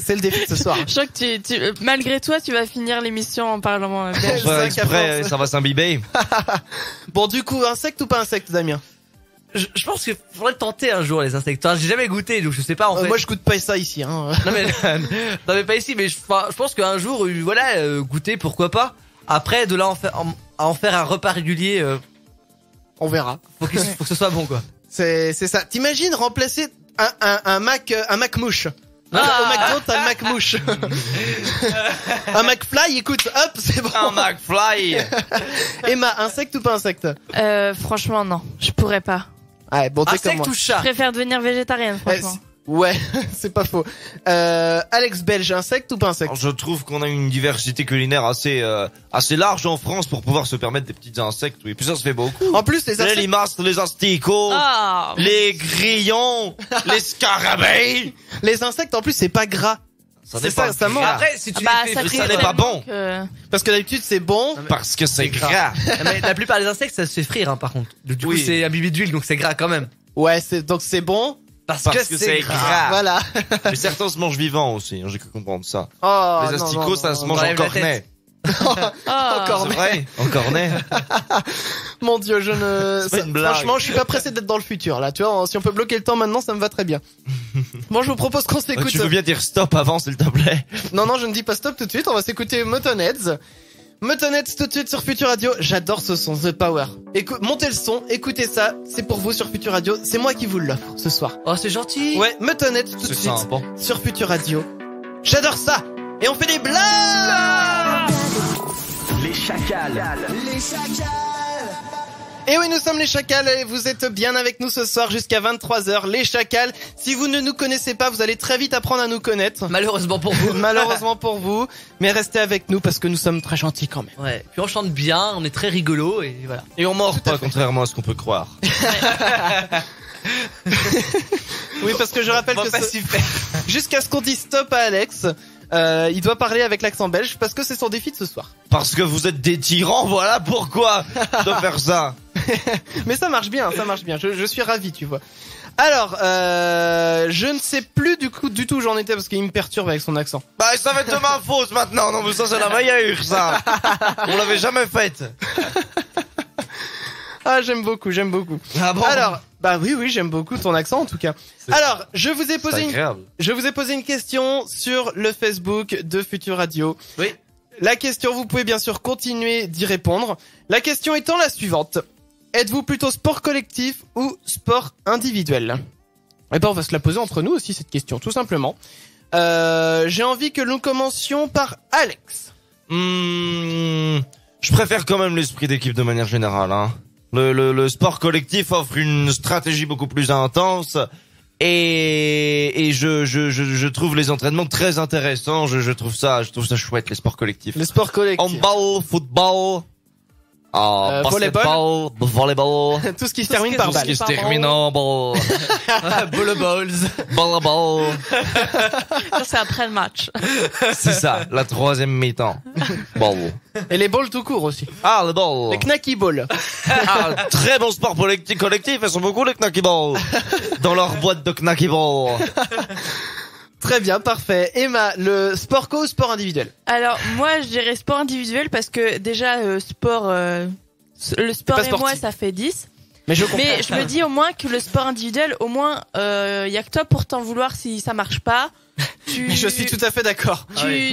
C'est le défi de ce soir. Je crois que malgré toi, tu vas finir l'émission en parlant bien. C'est Pas vrai qu'à exprès, force. ça va s'imbiber. Bon du coup, insecte ou pas insecte, Damien? Je pense qu'il faudrait tenter un jour les insectes. Enfin, j'ai jamais goûté, donc je sais pas en fait. Moi je goûte pas ça ici. Hein. Non mais, non mais pas ici, mais je pense qu'un jour, voilà, goûter, pourquoi pas. Après, de là à en faire un repas régulier, On verra. faut que ce soit bon quoi. C'est ça. T'imagines remplacer un Mac mouche. Ah. Au McDo, t'as le Mac mouche. Un McFly, écoute, hop, c'est bon. Un McFly. Emma, insecte ou pas insecte? Franchement, non. Je pourrais pas. Ouais, bon, t'es comme Insecte moi. ou Je chat? préfère devenir végétarienne, franchement. Ouais, c'est pas faux. Alex Belge, insecte ou pas insecte? Alors, je trouve qu'on a une diversité culinaire assez large en France pour pouvoir se permettre des petits insectes. Oui, puis ça se fait beaucoup. En plus, les Les insectes, limaces, les asticots, Ah. les grillons, les scarabées. les insectes, en plus, c'est pas gras. Ça C'est n'est pas ça gras. manque. Après, si tu Bah, les ça fais crée ça n'est pas tellement bon. que- Parce que d'habitude, c'est bon. Parce que c'est gras. Mais la plupart des insectes, ça se fait frire, hein, par contre. Du coup, Oui. c'est imbibé d'huile, donc c'est gras quand même. Ouais, donc c'est bon. Parce Parce que que c'est c'est gras. gras. Voilà. Mais certains se mangent vivants aussi, hein, j'ai cru comprendre ça. Oh, Les non, asticots, non, ça non, se non. mange en Enlève la cornet. Ah. Encore. C'est vrai, en cornet. Mon Dieu, je ne. C'est pas une blague. Franchement, je suis pas pressé d'être dans le futur là. Tu vois, si on peut bloquer le temps maintenant, ça me va très bien. Bon, je vous propose qu'on s'écoute. Tu veux bien dire stop avant, s'il te plaît? Non, je ne dis pas stop tout de suite. On va s'écouter Motonheads. Motonheads tout de suite sur Future Radio. J'adore ce son, The Power. Montez le son, écoutez ça. C'est pour vous sur Future Radio. C'est moi qui vous l'offre ce soir. Oh, c'est gentil. Ouais, Motonheads tout de C'est suite sympa. sur Future Radio. J'adore ça. Et on fait des blagues. Les chacals. Les chacals. Et oui, nous sommes les Chacals et vous êtes bien avec nous ce soir jusqu'à 23h. Les Chacals, si vous ne nous connaissez pas, vous allez très vite apprendre à nous connaître. Malheureusement pour vous. Malheureusement pour vous, mais restez avec nous parce que nous sommes très gentils quand même. Ouais. Puis on chante bien, on est très rigolo et voilà. Et on mord pas, contrairement à ce qu'on peut croire. Oui, parce que je rappelle On va que pas s'y faire. jusqu'à ce qu'on dise stop à Alex, il doit parler avec l'accent belge parce que c'est son défi de ce soir. Parce que vous êtes des tyrans, voilà pourquoi je dois faire ça. Mais ça marche bien, ça marche bien. Je suis ravi, tu vois. Alors, je ne sais plus du tout où j'en étais parce qu'il me perturbe avec son accent. Bah, ça va être de ma faute maintenant. Non, mais ça, c'est la meilleure, ça. On l'avait jamais faite. Ah, j'aime beaucoup. Ah bon? Alors, bah oui, j'aime beaucoup ton accent en tout cas. Alors, je vous ai posé une question sur le Facebook de Future Radio. Oui. La question, vous pouvez bien sûr continuer d'y répondre. La question étant la suivante. Êtes-vous plutôt sport collectif ou sport individuel? Eh ben, on va se la poser entre nous aussi, cette question, tout simplement. J'ai envie que nous commencions par Alex. Je préfère quand même l'esprit d'équipe de manière générale, hein. Le sport collectif offre une stratégie beaucoup plus intense et je trouve les entraînements très intéressants. Je trouve ça chouette, les sports collectifs. Le sport collectif. Handball, football, basketball, volleyball, Tout ce qui se termine par tout ce balle. qui se termine en ball, Balls. volleyball. Ça, c'est après le match. C'est ça, la troisième mi-temps. Ball. Et les balls tout court aussi. Ah, le ball. Les knacky balls. Ah, très bon sport collectif, elles sont beaucoup les knacky balls. Dans leur boîte de knacky balls. Très bien, parfait. Emma, le sport co ou sport individuel? Alors, moi, je dirais sport individuel parce que déjà, le sport pas et moi, sportif. ça fait 10. Mais je comprends. Mais je me dis au moins que le sport individuel, au moins, y a que toi pour t'en vouloir si ça marche pas. Mais je suis tout à fait d'accord.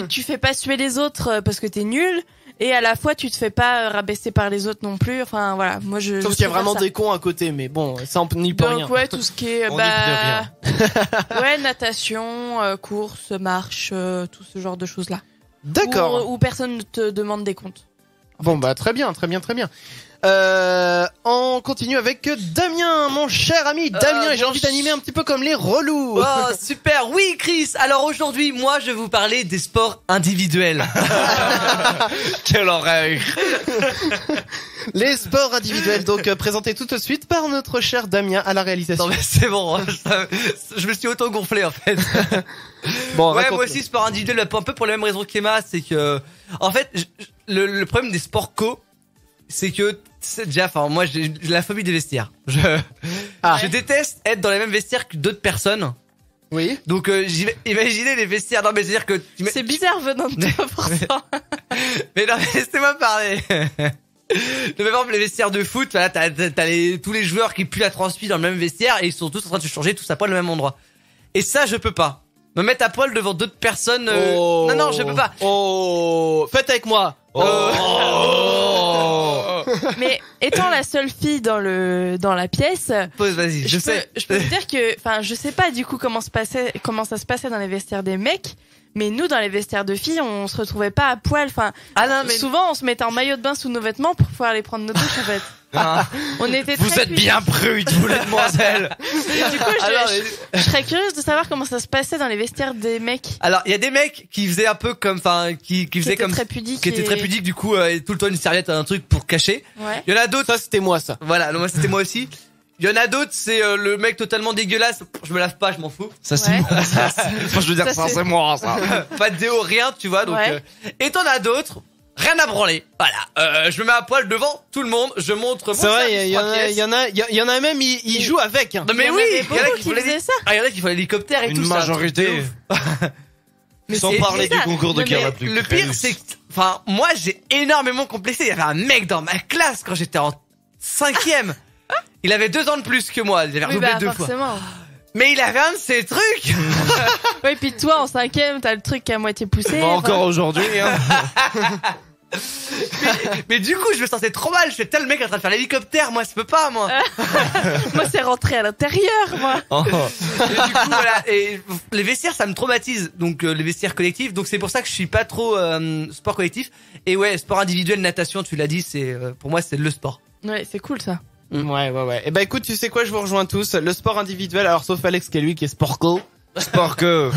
Tu fais pas suer les autres parce que t'es nul. Et à la fois, tu te fais pas rabaisser par les autres non plus. Enfin, voilà. Moi, Sauf qu'il y a vraiment des cons à côté, mais bon, ça on n'y peut rien. Donc, ouais, tout ce qui est, On n'y peut ouais, natation, course, marche, tout ce genre de choses-là. D'accord. Où personne ne te demande des comptes. Bon, bah, très bien. On continue avec Damien, mon cher ami Damien, et j'ai envie d'animer un petit peu comme les relous. Oh, super. Oui, Chris. Alors aujourd'hui, moi, je vais vous parler des sports individuels. Quelle horreur. Les sports individuels, donc présentés tout de suite par notre cher Damien à la réalisation. Non mais c'est bon, je me suis auto-gonflé en fait. Bon, ouais, raconte-nous. moi aussi sport individuel, un peu pour la même raison qu'Emma, c'est que en fait le problème des sports co, c'est que c'est déjà, enfin moi j'ai la phobie des vestiaires. Je déteste être dans les mêmes vestiaires que d'autres personnes. Oui. Donc imaginez les vestiaires. Non mais c'est à dire que C'est bizarre venant de toi pour ça. mais non mais laissez-moi parler. Par exemple les vestiaires de foot, voilà, t'as tous les joueurs qui puent la transpi dans le même vestiaire et ils sont tous en train de se changer tous à poil au même endroit. Et ça je peux pas. Me mettre à poil devant d'autres personnes. Non, je peux pas. Oh, faites avec moi. Mais étant la seule fille dans la pièce, Pause, vas-y. Je sais. je peux vous dire que, enfin, je sais pas du coup comment ça se passait dans les vestiaires des mecs, mais nous dans les vestiaires de filles, on se retrouvait pas à poil. Enfin, Ah non, mais souvent on se mettait en maillot de bain sous nos vêtements pour pouvoir aller prendre nos douches en fait. On était Vous très êtes bien prudes, vous les demoiselles. Et du coup, je serais curieuse de savoir comment ça se passait dans les vestiaires des mecs. alors, il y a des mecs qui faisaient un peu comme, enfin, qui faisaient étaient comme, très pudiques qui étaient très pudiques, du coup, et tout le temps une serviette, un truc pour cacher. Ouais. Il y en a d'autres. Ça, c'était moi, ça. Voilà, non, moi c'était moi aussi. Il y en a d'autres, c'est le mec totalement dégueulasse. Je me lave pas, je m'en fous. Ça, c'est Ouais. moi, ça. Enfin, je veux dire, Ça, ça, c'est- c'est moi, ça. Pas de déo, rien, tu vois. Donc, Ouais. et t'en as d'autres. Rien à branler. Voilà. Je me mets à poil devant tout le monde. Je montre. C'est vrai, il y en a même, ils jouent avec. Hein. Non mais Il y en oui, avait il y en a beaucoup qui qui font faisaient ça. il y en a qui font l'hélicoptère et Une tout ça. majorité. Mais Sans c'est- parler c'est du ça. concours de Non, mais Carapluie. Le pire, c'est que, enfin, moi, j'ai énormément complexé. Il y avait un mec dans ma classe quand j'étais en 5e. Il avait 2 ans de plus que moi. Il avait Oui, redoublé bah, 2 fois. forcément. Mais il avait un de ces trucs. Ouais, puis toi, en 5e, t'as le truc à moitié poussé. Pas encore aujourd'hui, hein. Mais du coup, je me sentais trop mal. Je fais tel le mec en train de faire l'hélicoptère. Moi, ça peut pas, moi. Moi, c'est rentré à l'intérieur, moi. Et du coup, voilà. Et les vestiaires, ça me traumatise. Donc, les vestiaires collectifs. Donc, c'est pour ça que je suis pas trop sport collectif. Et ouais, sport individuel, natation, tu l'as dit, c'est pour moi, c'est le sport. Ouais, c'est cool, ça. Ouais. Et bah écoute, tu sais quoi, je vous rejoins tous. Le sport individuel, alors sauf Alex qui est lui qui est sport co. Sport que.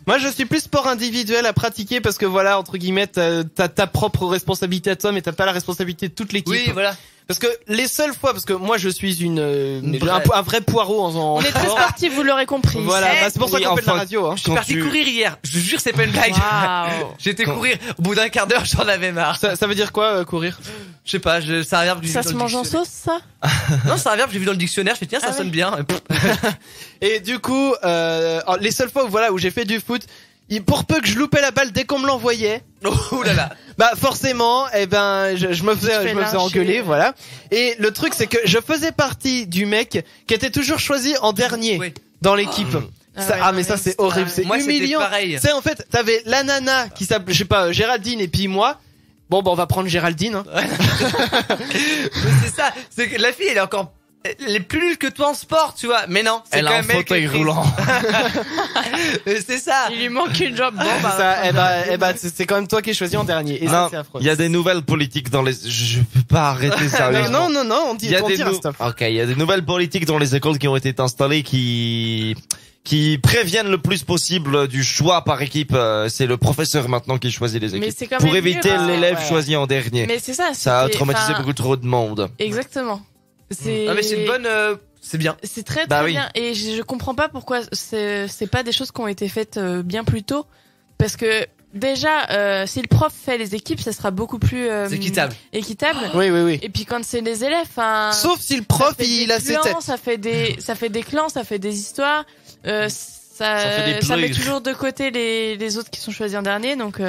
Moi, je suis plus sport individuel à pratiquer parce que voilà, entre guillemets, t'as ta propre responsabilité à toi, mais t'as pas la responsabilité de toute l'équipe. Oui, voilà. Parce que les seules fois, parce que moi, je suis vraie. un vrai poireau en On est très sport. sportifs, vous l'aurez compris. Voilà, bah, c'est pour ça Oui, qu'on fait de la enfin, radio. Hein. Je suis parti courir hier. Je te jure, c'est pas une blague. Waouh. J'étais courir. Au bout d'un quart d'heure, j'en avais marre. Ça veut dire quoi, courir? Je sais pas, c'est un verbe que j'ai Ça vu se dans le mange en dictionnaire. sauce, ça? Non, c'est un verbe que j'ai vu dans le dictionnaire. Je fais tiens, ça Ah sonne ouais. bien. Et du coup, les seules fois où j'ai fait du foot, pour peu que je loupais la balle dès qu'on me l'envoyait, Oh là là. bah forcément, je me faisais lyncher. engueuler, voilà. Et le truc, c'est que je faisais partie du mec qui était toujours choisi en dernier Oui. dans l'équipe. Mais ça c'est horrible, c'est Moi, c'était humiliant. pareil. Tu sais, en fait, t'avais la nana qui s'appelle, je sais pas, Géraldine et puis moi. Bon, bah on va prendre Géraldine. Hein. C'est ça. C'est que la fille, elle est plus nulle que toi en sport, tu vois. Mais non, c'est Elle quand a un même elle qui fauteuil est prise. roulant. C'est ça. Il lui manque une jambe. Bon, C'est ça, c'est quand même toi qui es choisi en dernier. Et ça Non, c'est affreux. il y a des nouvelles politiques dans les, je peux pas arrêter ça. Mais non, on dit, Il y a des stuff. Ok, il y a des nouvelles politiques dans les écoles qui ont été installées qui préviennent le plus possible du choix par équipe. C'est le professeur maintenant qui choisit les Mais équipes. c'est quand Pour même éviter mieux, l'élève ouais. choisi en dernier. Mais c'est ça. Ça a c'était- traumatisé enfin, beaucoup trop de monde. Exactement. C'est. Ah mais c'est une bonne, c'est bien. C'est très Bah oui. bien. Et je comprends pas pourquoi c'est pas des choses qui ont été faites bien plus tôt. Parce que déjà, si le prof fait les équipes, ça sera beaucoup plus C'est équitable. équitable. Oui. Et puis quand c'est les élèves, enfin. Sauf si le prof ça fait il des a ses clans, têtes. ça fait des clans, ça fait des histoires. Ça fait des Ça met pleurs. toujours de côté les autres qui sont choisis en dernier. Donc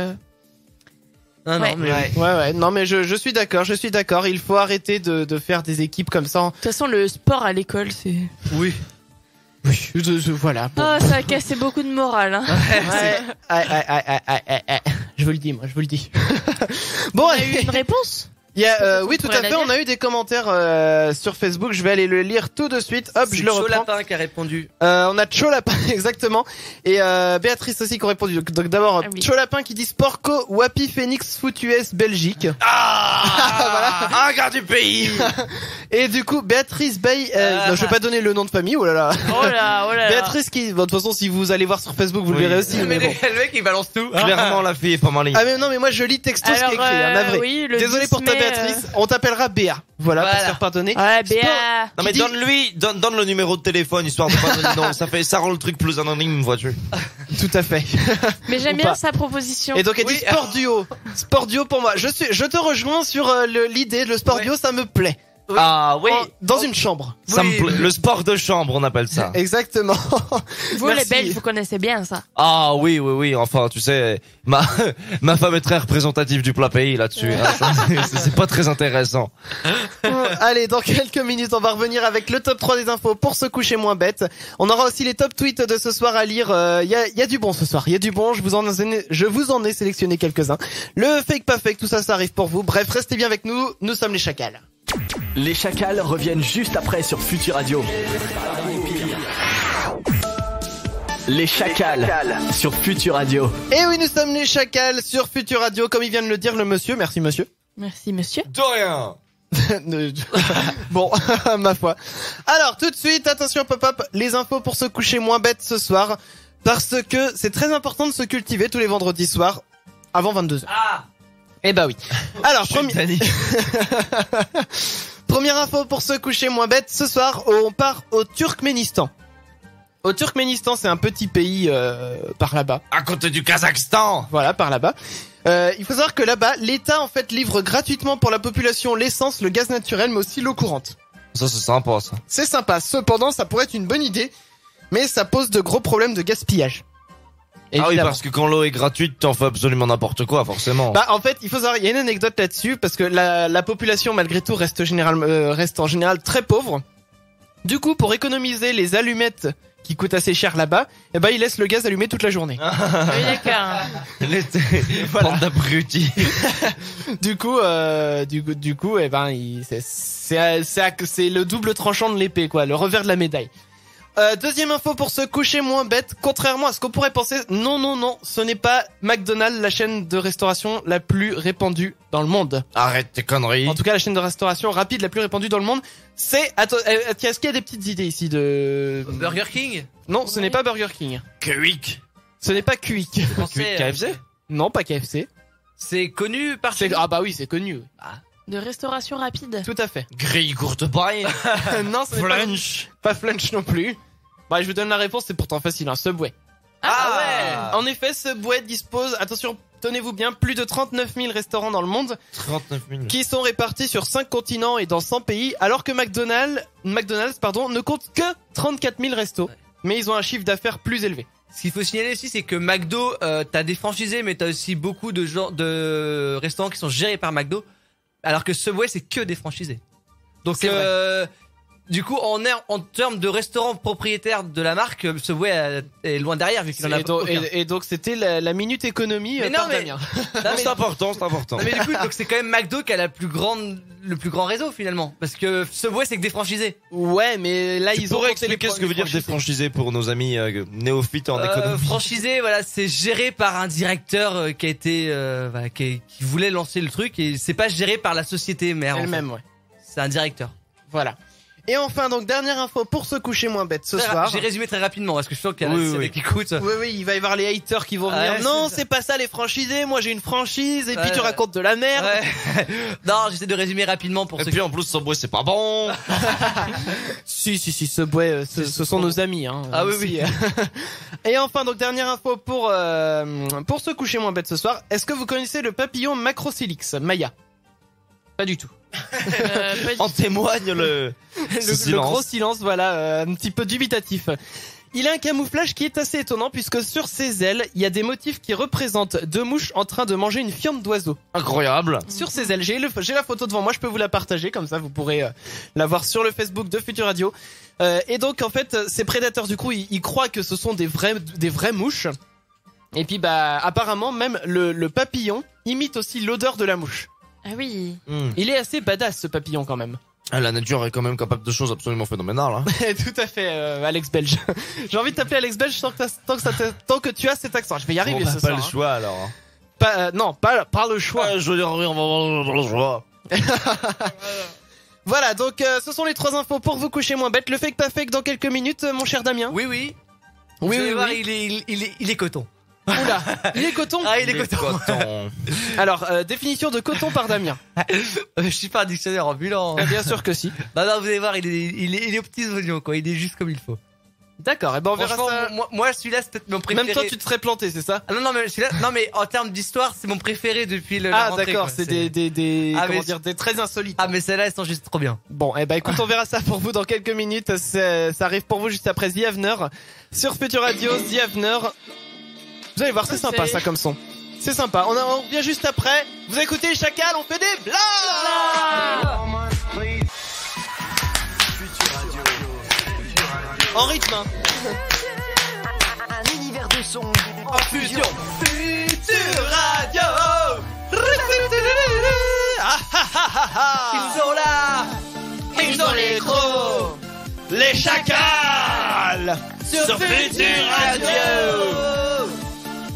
Non, Ouais. mais Ouais, non, mais je suis d'accord. Il faut arrêter de faire des équipes comme ça. De toute façon, le sport à l'école, c'est... oui. Oui, voilà. Bon. Oh, ça a cassé beaucoup de morale, hein. Ouais. Je vous le dis, moi, je vous le dis. Bon, On a eu une réponse? il y a, Peut-être oui, qu'on tout pourrait à la fait. lire. On a eu des commentaires sur Facebook. Je vais aller le lire tout de suite. Hop, je le reprends. Lapin qui a répondu. On a Cholapin, exactement. Et Béatrice aussi qui ont répondu. Donc d'abord, Ah oui. Cholapin qui dit Sportco, Wapi, Phoenix, Foot US, Belgique. Un gars du pays. Et du coup, Béatrice Bay, non, je vais pas donner le nom de famille, oh là là. Oh là, oh là là. Béatrice qui, bon, de toute façon, si vous allez voir sur Facebook, vous le verrez aussi, mais bon. Le mec il balance tout. Clairement, la fille est pas mal. Ah mais non, mais moi je lis texto ce qui est écrit, hein, navré. oui, le Désolé 10 pour ta mai, Béatrice, on t'appellera Béa. Voilà, pour Voilà. se faire pardonner. Ouais, Sport- Béa. Non mais Qui dit- donne le numéro de téléphone histoire de pas donner le nom. Ça rend le truc plus anonyme, vois-tu. Tout à fait. Mais j'aime Ou bien pas. sa proposition. Et donc elle dit Oui. sport duo. Sport duo pour moi. Je te rejoins sur l'idée, le sport Ouais. duo, ça me plaît. Ah oui. Dans une chambre. Ça me Oui. plaît. Le sport de chambre, on appelle ça. Exactement. Vous, les Merci. Belges, vous connaissez bien ça. Ah oui. Enfin, tu sais, ma femme est très représentative du plat pays là-dessus. Hein. C'est pas très intéressant. Allez, dans quelques minutes, on va revenir avec le top 3 des infos pour se coucher moins bête. On aura aussi les top tweets de ce soir à lire. Il y a du bon ce soir. Il y a du bon. Je vous en ai sélectionné quelques-uns. Le fake pas fake, tout ça, ça arrive pour vous. Bref, restez bien avec nous. Nous sommes les Chacals. Les Chacals reviennent juste après sur Futur Radio. Les Chacals sur Futur Radio. Et oui, nous sommes les Chacals sur Futur Radio, comme il vient de le dire le monsieur. Merci monsieur. Merci, monsieur. De rien. Bon, ma foi. Alors, tout de suite, attention pop-up, les infos pour se coucher moins bête ce soir. Parce que c'est très important de se cultiver tous les vendredis soirs avant 22h. Ah. Eh bah oui. Alors, Danny. première info pour se coucher moins bête. Ce soir, on part au Turkménistan. Au Turkménistan, c'est un petit pays par là-bas. À côté du Kazakhstan. Voilà, par là-bas. Il faut savoir que là-bas, l'État en fait livre gratuitement pour la population l'essence, le gaz naturel, mais aussi l'eau courante. Ça, c'est sympa, ça. C'est sympa. Cependant, ça pourrait être une bonne idée, mais ça pose de gros problèmes de gaspillage. Ah oui, Évidemment. parce que quand l'eau est gratuite, t'en fais absolument n'importe quoi, forcément. Bah en fait, il faut savoir, il y a une anecdote là-dessus parce que la population malgré tout reste en général très pauvre. Du coup, pour économiser les allumettes qui coûtent assez cher là-bas, eh ben ils laissent le gaz allumé toute la journée. Oui, d'accord. L'été, bande d'abrutis. Du coup, eh ben c'est le double tranchant de l'épée quoi, le revers de la médaille. Deuxième info pour se coucher moins bête, contrairement à ce qu'on pourrait penser, non, ce n'est pas McDonald's, la chaîne de restauration la plus répandue dans le monde. Arrête tes conneries. En tout cas, la chaîne de restauration rapide la plus répandue dans le monde, c'est... Attends, est-ce qu'il y a des petites idées ici de... Burger King. Non, ce n'est pas Burger King. Quick. Ce n'est pas Quick. Pensez, KFC. Non, pas KFC. C'est connu par chez nous. Ah bah oui, c'est connu. De restauration rapide. Tout à fait. Grille courte paille. Non, ce n'est Flunch. pas Flunch non plus. Bah, je vous donne la réponse, c'est pourtant facile, hein, Subway. Ah ouais. En effet, Subway dispose, attention, tenez-vous bien, plus de 39 000 restaurants dans le monde 39 000. qui sont répartis sur 5 continents et dans 100 pays, alors que McDonald's, ne compte que 34 000 restos. Mais ils ont un chiffre d'affaires plus élevé. Ce qu'il faut signaler aussi, c'est que McDo, t'as des franchisés, mais t'as aussi beaucoup de restaurants qui sont gérés par McDo, alors que Subway, c'est que des franchisés. Donc, C'est du coup, en termes de restaurants propriétaires de la marque, Subway est loin derrière, vu qu'il en a aucun. Et donc c'était la minute économie Mais par non, mais- Damien. Non, mais- C'est important, c'est important. non, mais du coup, donc c'est quand même McDo qui a le plus grand réseau finalement, parce que Subway c'est que des franchisés. Ouais, mais là Tu ils ont pourrais compté expliquer ce que veut dire défranchisé pour nos amis néophytes en économie. Franchisé, voilà, c'est géré par un directeur qui a été, voilà, qui voulait lancer le truc, et c'est pas géré par la société mère. en fait. elle-même, ouais. C'est un directeur. Voilà. Et enfin, donc dernière info pour se coucher moins bête ce soir. J'ai résumé très rapidement parce que je suis sûr qu'il y en a Oui, oui. qui écoutent. Oui, il va y avoir les haters qui vont venir. Ouais, Non, c'est c'est pas ça les franchisés. Moi, j'ai une franchise et puis Ouais, tu ouais. racontes de la merde. Ouais. Non, j'essaie de résumer rapidement pour Et ceux puis en plus, Subway, c'est pas bon. Si, Subway, ce sont nos amis. Hein, Ah oui, aussi. Et enfin, donc dernière info pour se coucher moins bête ce soir. Est-ce que vous connaissez le papillon Macrocylix, Maya? Pas du tout. Pas du- En témoigne le Le silence. gros silence, voilà, un petit peu dubitatif. il a un camouflage qui est assez étonnant puisque sur ses ailes, il y a des motifs qui représentent 2 mouches en train de manger une fiente d'oiseau. Incroyable. Sur ses ailes, j'ai la photo devant moi, je peux vous la partager, comme ça vous pourrez la voir sur le Facebook de Futur Radio. Et donc en fait, ces prédateurs du coup, ils croient que ce sont des vraies mouches. Et puis bah apparemment même le papillon imite aussi l'odeur de la mouche. Ah oui. Il est assez badass ce papillon quand même. Ah, la nature est quand même capable de choses absolument phénoménales. Hein. Tout à fait, Alex Belge. J'ai envie de t'appeler Alex Belge tant que tu as cet accent. Je vais y arriver ce soir. Pas le choix alors. Non, pas le choix. Je veux dire, on va voir le choix. Voilà, donc ce sont les 3 infos pour vous coucher moins bête. Le fake pas fake dans quelques minutes, mon cher Damien. Oui, oui. Oui, Vous allez oui, voir, oui. il est coton. Oula, il est coton. Ah, il est coton. Alors, définition de coton par Damien. Je suis pas un dictionnaire ambulant. Bien sûr que si. Non, vous allez voir, il est aux petits oignons, quoi. Il est juste comme il faut. D'accord, et ben on verra Franchement, ça. moi celui-là, c'est peut-être mon préféré. Même toi, tu te serais planté, c'est ça? Ah non, mais celui-là, non, mais en termes d'histoire, c'est mon préféré depuis la Ah rentrée, d'accord, quoi. c'est des Ah, comment mais- dire, des très insolites. Ah, mais celles-là, elles sont juste trop bien. Bon, eh ben écoute, on verra ça pour vous dans quelques minutes. Ça arrive pour vous juste après The Avener sur Futur Radio. The Avener. Vous allez voir, c'est sympa ça comme son. C'est sympa. On revient juste après. Vous écoutez les chacals, on fait des blagues en rythme. Hein. Un univers de son En fusion. Futur Radio. Ah, ah, ah, ah, ah. Ils sont là! Ils ont les crocs, les chacals sur Futur Radio.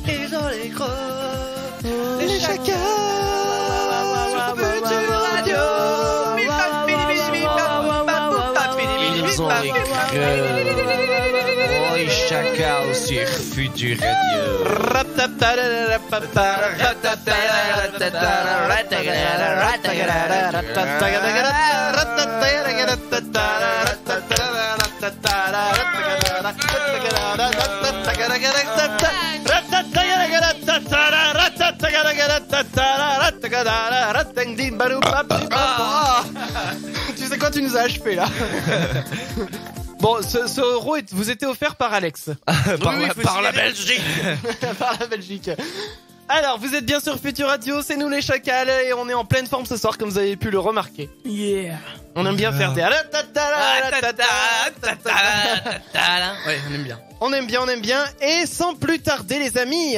Ils ont les crocs! Les chacals sur Futur Radio. Ils ont les les chacals sur Futur Radio. Tu sais quoi, tu nous as achevé là. Bon, ce euro vous était offert par Alex. Par la Belgique. Par la Belgique. Alors, vous êtes bien sur Futur Radio, c'est nous les chacals et on est en pleine forme ce soir comme vous avez pu le remarquer. Yeah. On aime bien faire des... Ouais, on aime bien. On aime bien. Et sans plus tarder les amis,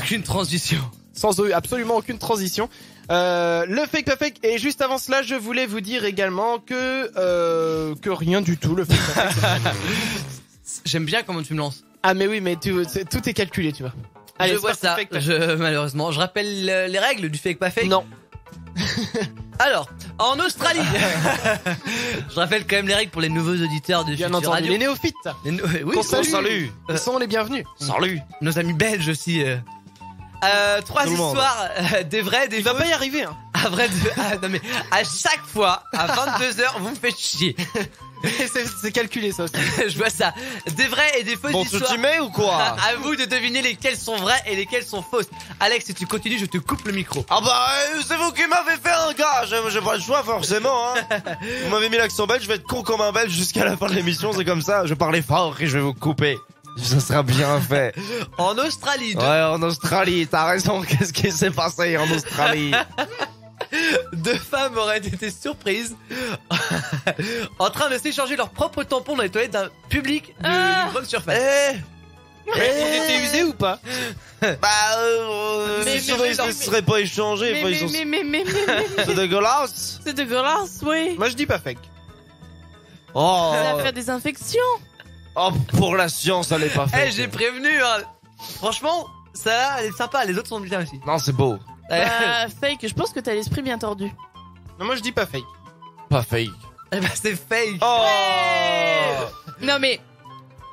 Aucune transition. sans absolument aucune transition, le fake pas fake. Et juste avant cela, je voulais vous dire également que rien du tout, le fake pas fake. J'aime bien comment tu me lances. Ah mais oui, mais tout est calculé, tu vois. Allez, Je c'est vois parti, ça. fake pas fake. Malheureusement, je rappelle les règles du fake pas fake. Non. Alors, en Australie, je rappelle quand même les règles pour les nouveaux auditeurs de Bien Futur entendu, Radio. les néophytes. Oui, Qu'on salut. salue. Ils sont les bienvenus. Salut. Nos amis belges aussi. 3 Tout le monde. histoires, des vrais, des Il va faux. pas y arriver, hein. À vrai non mais à chaque fois à 22h vous me faites chier. C'est calculé ça aussi. Je vois ça. Des vrais et des fausses Bon, tu histoires. t'y mets ou quoi? À vous de deviner lesquelles sont vraies et lesquelles sont fausses. Alex, si tu continues, je te coupe le micro. Ah bah, c'est vous qui m'avez fait un gars. J'ai pas le choix forcément. Hein. Vous m'avez mis l'accent belge, je vais être con comme un belge jusqu'à la fin de l'émission. C'est comme ça. Je parlais fort et je vais vous couper. Ça sera bien fait. En Australie, Ouais, en Australie, t'as raison. Qu'est-ce qui s'est passé en Australie? deux femmes auraient été surprises en train de s'échanger leurs propres tampons dans les toilettes d'un public d'une grande surface. Ils étaient usés ou pas? Bah, c'est sûr qu'ils ne seraient pas échangés. Enfin, ils sont... Mais, C'est dégueulasse. c'est dégueulasse, oui. Moi je dis pas fake. Oh, Ça va faire des infections. oh, pour la science, elle est pas faite. J'ai prévenu, hein. Franchement, ça, elle est sympa. Les autres sont bien aussi. Non, c'est beau. Bah, fake, je pense que t'as l'esprit bien tordu. Non, moi je dis pas fake. Pas fake. Eh ben, c'est fake. Oh. Non mais,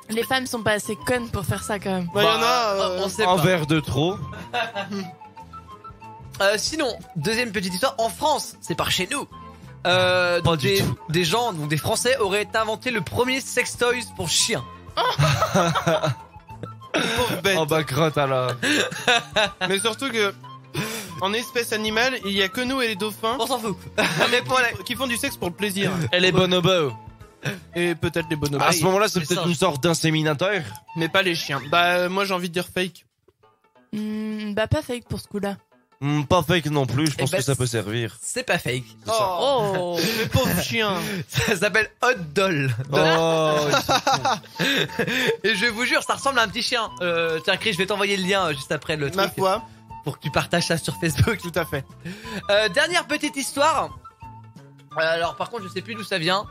les femmes sont pas assez connes pour faire ça quand même. Bah, y en a. On sait Un pas. verre de trop. Sinon, deuxième petite histoire, en France, c'est par chez nous. Pas Donc du tout. des gens, donc des Français auraient inventé le premier sex toys pour chiens. Pauvre bête. Oh bah crotte alors. Mais surtout que, en espèce animale, il y a que nous et les dauphins On s'en fout. qui font du sexe pour le plaisir. Et les bonobos. Et peut-être les bonobos. À ce moment-là, c'est les peut-être singes. une sorte d'inséminateur. Mais pas les chiens. Bah, moi, j'ai envie de dire fake. Bah pas fake pour ce coup-là. Pas fake non plus, je pense ben, que ça peut servir. C'est pas fake. Oh, Le pauvre chien. Ça s'appelle Hot Doll. Oh, Et je vous jure, ça ressemble à un petit chien. Tiens, Chris, je vais t'envoyer le lien juste après le Ma truc foi, pour que tu partages ça sur Facebook. tout à fait. Dernière petite histoire. Alors, par contre, je sais plus d'où ça vient.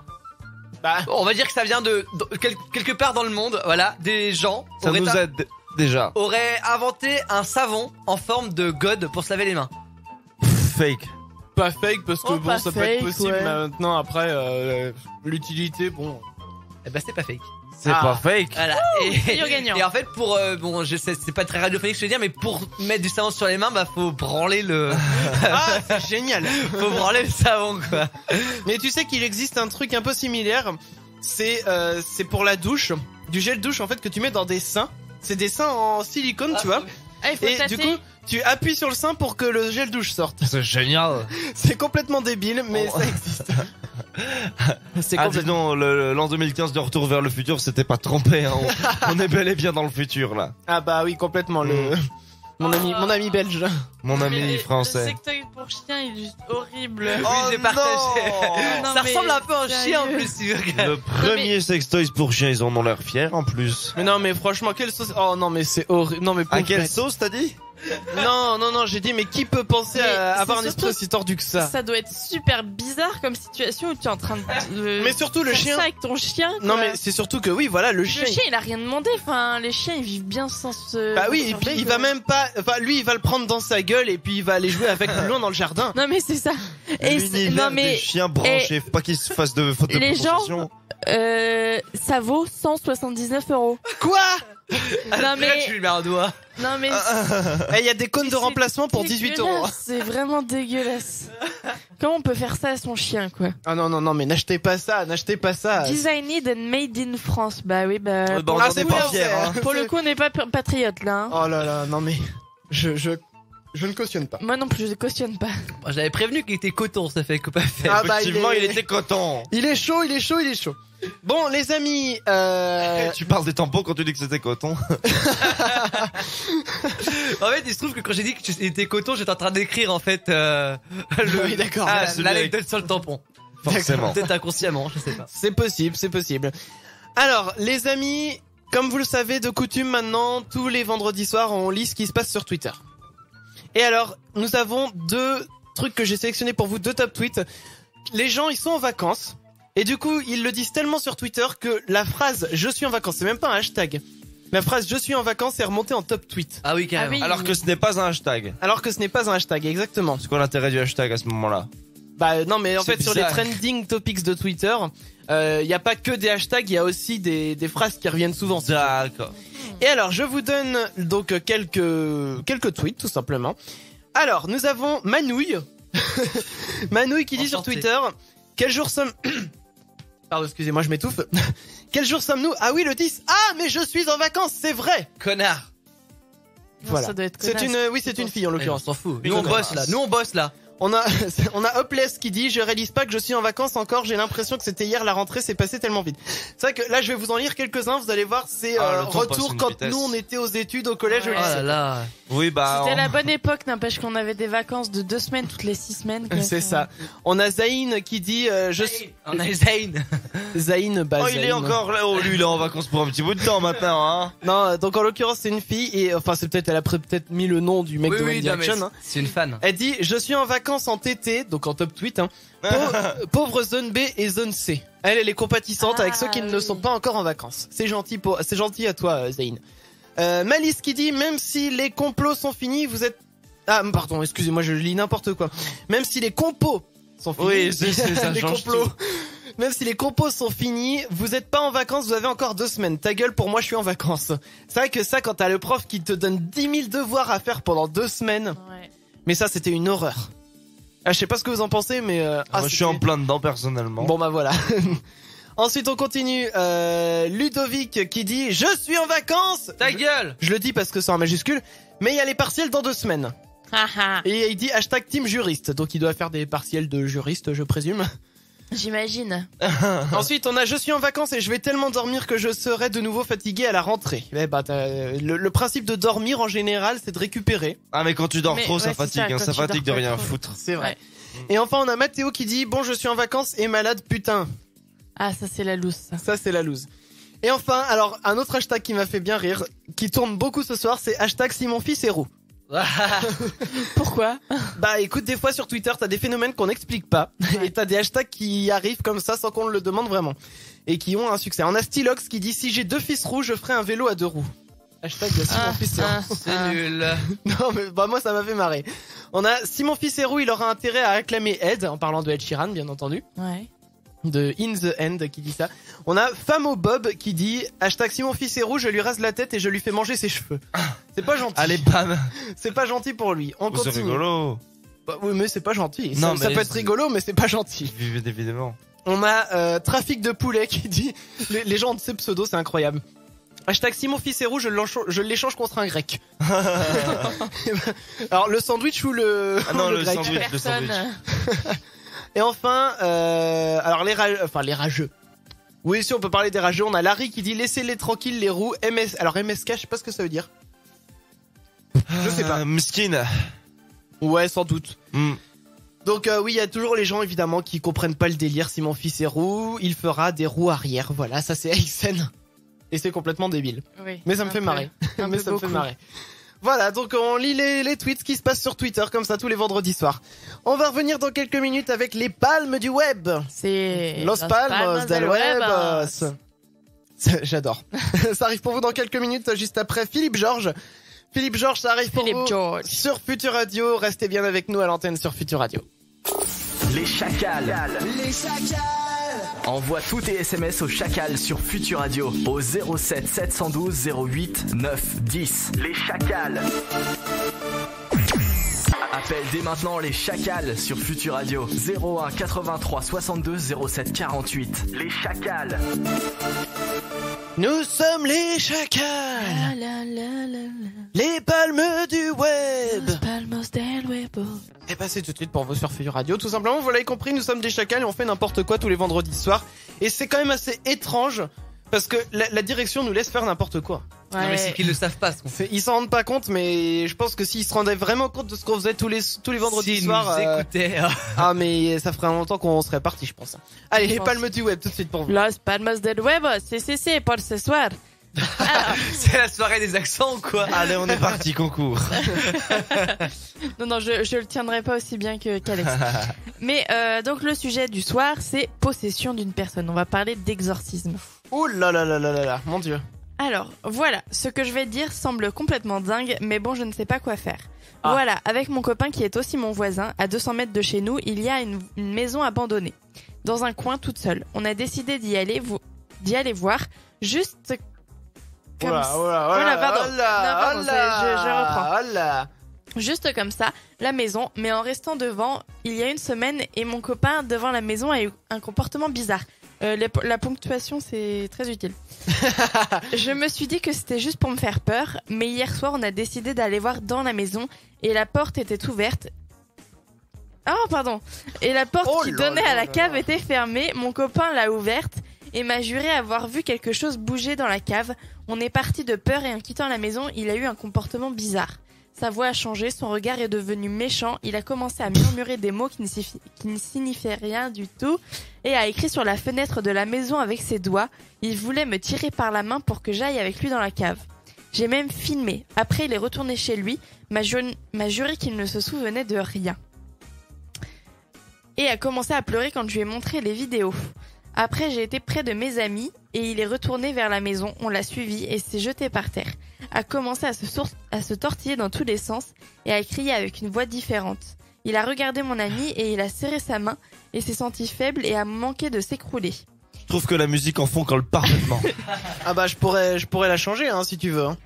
Bah, On va dire que ça vient de quelque part dans le monde. Voilà, des gens ça auraient, nous aide déjà. auraient inventé un savon en forme de god pour se laver les mains. Fake. pas fake parce que Oh, bon, pas ça peut être fake, possible. ouais. Mais maintenant, après, l'utilité, bon. Eh ben, c'est pas fake. C'est pas fake. Voilà. gagnant. Et en fait, pour bon, je sais, c'est pas très radiophonique ce que je veux dire, mais pour mettre du savon sur les mains, bah faut branler le, Ah, c'est génial. faut branler le savon quoi. Mais tu sais qu'il existe un truc un peu similaire. C'est pour la douche, du gel douche en fait que tu mets dans des seins. C'est des seins en silicone, tu vois. Ah, il faut Et tâter. du coup, tu appuies sur le sein pour que le gel douche sorte. C'est génial. C'est complètement débile, mais Oh. ça existe. C'est Ah, dis complètement. donc, l'an 2015 de Retour vers le futur, c'était pas trompé. Hein. On est bel et bien dans le futur là. Ah bah oui, complètement. Mon ami belge. Mon Mais ami Le français. secteur pour chien, il est juste horrible. Oui, j'ai partagé. Non, Ça mais ressemble un peu à un chien en sérieux. plus, si tu regardes. Le premier sextoys pour chiens, ils en ont l'air fiers en plus. Mais non, mais franchement, quelle sauce. Oh non, mais c'est horrible. Non, mais À pauvre quelle bête. sauce t'as dit? Non, j'ai dit, mais qui peut penser Mais à c'est avoir un surtout- esprit aussi tordu que ça? Ça doit être super bizarre comme situation où tu es en train de. Mais surtout le faire chien. ça avec ton chien. Non, quoi. mais c'est surtout que oui, voilà, le Le chien. chien, il a rien demandé. Enfin, les chiens, ils vivent bien sans se. Bah oui, et puis surveiller, il quoi. va même pas. Enfin, lui, il va le prendre dans sa gueule et puis il va aller jouer avec plus loin dans le jardin. Non, mais c'est ça. Et L'univers non, des mais chiens branchés. Faut pas qu'ils se fassent de faute de les gens- prononciation. ça vaut 179 €. Quoi? Non, Là, mais. tu lui mets un doigt. Non, mais. Eh, il y a des cônes de c'est remplacement pour 18 €. dégueulasse, C'est vraiment dégueulasse. Comment on peut faire ça à son chien, quoi? Ah non, mais n'achetez pas ça, n'achetez pas ça. Designed and made in France. Bah oui, bah. Bah, on Ah, en c'est est pas pas fiers. Hein. Pour le coup, on n'est pas patriote là. Hein. Oh là là, non mais. Je ne cautionne pas. Moi non plus, je ne cautionne pas. Bon, j'avais prévenu qu'il était coton, ça fait coup pas fait. Ah bah, Effectivement, il est- il était coton. Il est chaud. Bon, les amis, Tu parles des tampons quand tu dis que c'était coton. En fait, il se trouve que quand j'ai dit que c'était coton, j'étais en train d'écrire en fait Oui, d'accord. ah, celui l'anecdote sur le tampon. Forcément. Peut-être inconsciemment, je sais pas. C'est possible. Alors, les amis, comme vous le savez, de coutume maintenant, tous les vendredis soirs, on lit ce qui se passe sur Twitter. Et alors, nous avons deux trucs que j'ai sélectionnés pour vous, deux top tweets. Les gens, ils sont en vacances. Et du coup, ils le disent tellement sur Twitter que la phrase « je suis en vacances », c'est même pas un hashtag. La phrase « je suis en vacances » est remontée en top tweet. Ah oui, carrément. Ah oui. Alors que ce n'est pas un hashtag. Alors que ce n'est pas un hashtag, exactement. C'est quoi l'intérêt du hashtag à ce moment-là? Bah non, mais en C'est fait, sur les bizarre. trending topics de Twitter, il y a pas que des hashtags, il y a aussi des phrases qui reviennent souvent. D'accord. Et alors, je vous donne donc quelques tweets, tout simplement. Alors, nous avons Manouille. Manouille qui dit sur Enchanté. Twitter, quel jour sommes... Pardon, excusez-moi, je m'étouffe. Quel jour sommes-nous? Ah oui, le 10. Ah, mais je suis en vacances, c'est vrai. Connard. Non, Voilà. Ça doit être C'est connasse. oui, c'est une fille en On l'occurrence. s'en fout. Une Nous on connasse. bosse là. Nous on bosse là. On a Hopless qui dit, je réalise pas que je suis en vacances encore, j'ai l'impression que c'était hier la rentrée, c'est passé tellement vite. C'est vrai que là, je vais vous en lire quelques-uns, vous allez voir, c'est Ah, le temps passe retour une quand vitesse. nous on était aux études au collège, au Ouais. Oh lycée. là là. Oui, bah. C'était on- la bonne époque, n'empêche qu'on avait des vacances de 2 semaines toutes les 6 semaines. quoi. C'est ça. On a Zayn qui dit, je suis... On a Zane. Zayn, bah Oh, il est Zayn. encore là. Oh, lui, il est en vacances pour un petit bout de temps maintenant, hein. Non, donc en l'occurrence c'est une fille et enfin c'est peut-être elle a peut-être mis le nom du mec Oui, de One oui, non, mais Direction. Hein. c'est une fan. Elle dit je suis en vacances en TT, donc en top tweet. Hein. Pauvre zone B et zone C. Elle est compatissante avec ceux qui ne oui. sont pas encore en vacances. C'est gentil c'est gentil à toi Zayn. Malice qui dit même si les complots sont finis, vous êtes ah pardon excusez-moi je lis n'importe quoi. Même si les compos sont finis, Oui, c'est ça les change complots. tout. Même si les compos sont finis, vous êtes pas en vacances, vous avez encore 2 semaines. Ta gueule, pour moi, je suis en vacances. C'est vrai que ça, quand t'as le prof qui te donne 10 000 devoirs à faire pendant 2 semaines, Ouais. mais ça, c'était une horreur. Ah, je sais pas ce que vous en pensez, mais Moi, je suis en plein dedans personnellement. bon bah voilà. Ensuite, on continue. Ludovic qui dit je suis en vacances. Ta gueule. Je le dis parce que c'est en majuscule, mais il y a les partiels dans 2 semaines. Ah, ah. Et il dit hashtag team juriste, donc il doit faire des partiels de juriste, je présume. J'imagine. Ensuite, on a je suis en vacances et je vais tellement dormir que je serai de nouveau fatigué à la rentrée. Eh bah, le principe de dormir en général, c'est de récupérer. Ah mais quand tu dors Mais trop, ouais, ça c'est fatigue, ça, hein, quand ça tu dors fatigue de pas rien trop. foutre. C'est vrai. Ouais. Et enfin, on a Mathéo qui dit bon, je suis en vacances et malade, putain. Ah, ça c'est la loose. Ça. Ça, c'est la loose. Et enfin, alors, un autre hashtag qui m'a fait bien rire, qui tourne beaucoup ce soir, c'est hashtag si mon fils est roux. Pourquoi? Bah écoute, des fois sur Twitter, t'as des phénomènes qu'on n'explique pas. Et t'as des hashtags qui arrivent comme ça sans qu'on le demande vraiment. Et qui ont un succès. On a Stylox qui dit si j'ai 2 fils roux, je ferai un vélo à 2 roues. Hashtag si mon fils est roux. C'est nul. Non mais bah moi ça m'a fait marrer. On a si mon fils est roux, il aura intérêt à acclamer Ed, en parlant de Ed Sheeran bien entendu. Ouais. De In the End qui dit ça. On a Famo Bob qui dit hashtag si mon fils est roux, je lui rase la tête et je lui fais manger ses cheveux. C'est pas gentil. Allez, bam. C'est pas gentil pour lui. On Oh, c'est continue. rigolo. Bah, oui mais c'est pas gentil. Non, Ça mais peut être c'est- rigolo mais c'est pas gentil. Évidemment. On a Trafic de poulet qui dit les gens ont de ces pseudos, c'est incroyable. Hashtag si mon fils est roux, je l'échange contre un grec. Alors le sandwich ou le Ah non, le le grec. sandwich. Le Personne. Et enfin alors les rageux. Oui, si on peut parler des rageux, on a Larry qui dit laissez-les tranquilles les roux. Alors MSK, je sais pas ce que ça veut dire. Je sais pas. Mskine. Ouais, sans doute. Hmm. Donc oui, il y a toujours les gens évidemment qui comprennent pas le délire. Si mon fils est roux, il fera des roues arrière. Voilà, ça c'est Aysen. Et c'est complètement débile. Oui. Mais ça me Un fait peu. marrer. Un Mais peu ça me fait beaucoup. marrer. Voilà, donc on lit les tweets qui se passent sur Twitter comme ça tous les vendredis soirs. On va revenir dans quelques minutes avec les palmes du web. C'est Los Palmos del Webos. J'adore. Ça arrive pour vous dans quelques minutes, juste après Philippe Georges. Philippe Georges, ça arrive pour Philippe vous George. sur Futur Radio. Restez bien avec nous à l'antenne sur Futur Radio. Les chacals. Les chacals. Envoie tous tes SMS au chacal sur Futur Radio au 07 712 08 9 10. Les chacals. Appelle dès maintenant les chacals sur Futur Radio 01 83 62 07 48. Les chacals. Nous sommes les chacals, La, la, la, la, la. les palmes du web. Los Palmos del Webos. Et passez tout de suite pour vous sur Futur Radio. Tout simplement, vous l'avez compris, nous sommes des chacals et on fait n'importe quoi tous les vendredis soirs. Et c'est quand même assez étrange parce que la direction nous laisse faire n'importe quoi. Non, mais c'est Ouais. qu'ils le savent pas, ce qu'on fait. Ils s'en rendent pas compte, mais je pense que s'ils se rendaient vraiment compte de ce qu'on faisait tous les vendredis S'ils soirs, nous écoutaient. ah mais ça ferait longtemps qu'on serait parti, je pense. Allez, Je les pense. palmes du web tout de suite pour vous. Los Palmos del Webos. C'est pour ce soir. Alors, C'est la soirée des accents, quoi. Allez, on est parti, concours. non, je le tiendrai pas aussi bien qu'Alex. Mais donc le sujet du soir, c'est possession d'une personne. On va parler d'exorcisme. Ouh là là là là là là, mon dieu. Alors, voilà, ce que je vais dire semble complètement dingue, mais bon, je ne sais pas quoi faire. Ah. Voilà, avec mon copain qui est aussi mon voisin, à 200 mètres de chez nous, il y a une maison abandonnée. Dans un coin toute seule. On a décidé d'y aller voir, juste comme Oula, ça. oula, Voilà, oula, pardon. oula, Non, pardon, oula, je reprends. oula. Juste comme ça, la maison, mais en restant devant, il y a une semaine, et mon copain devant la maison a eu un comportement bizarre. La ponctuation, c'est très utile. Je me suis dit que c'était juste pour me faire peur, mais hier soir, on a décidé d'aller voir dans la maison, et la porte était ouverte. Oh, pardon. Et la porte Oh qui là donnait là à la là cave là. était fermée. Mon copain l'a ouverte et m'a juré avoir vu quelque chose bouger dans la cave. On est parti de peur et en quittant la maison, il a eu un comportement bizarre. Sa voix a changé, son regard est devenu méchant, il a commencé à murmurer des mots qui ne signifiaient rien du tout et a écrit sur la fenêtre de la maison avec ses doigts. Il voulait me tirer par la main pour que j'aille avec lui dans la cave. J'ai même filmé. Après, il est retourné chez lui, m'a juré qu'il ne se souvenait de rien. Et a commencé à pleurer quand je lui ai montré les vidéos. Après, j'ai été près de mes amis et il est retourné vers la maison. On l'a suivi et s'est jeté par terre. A commencé à se tortiller dans tous les sens et à crier avec une voix différente. Il a regardé mon ami et il a serré sa main et s'est senti faible et a manqué de s'écrouler. Je trouve que la musique en fond colle parfaitement. Ah bah je pourrais la changer hein, si tu veux. Hein.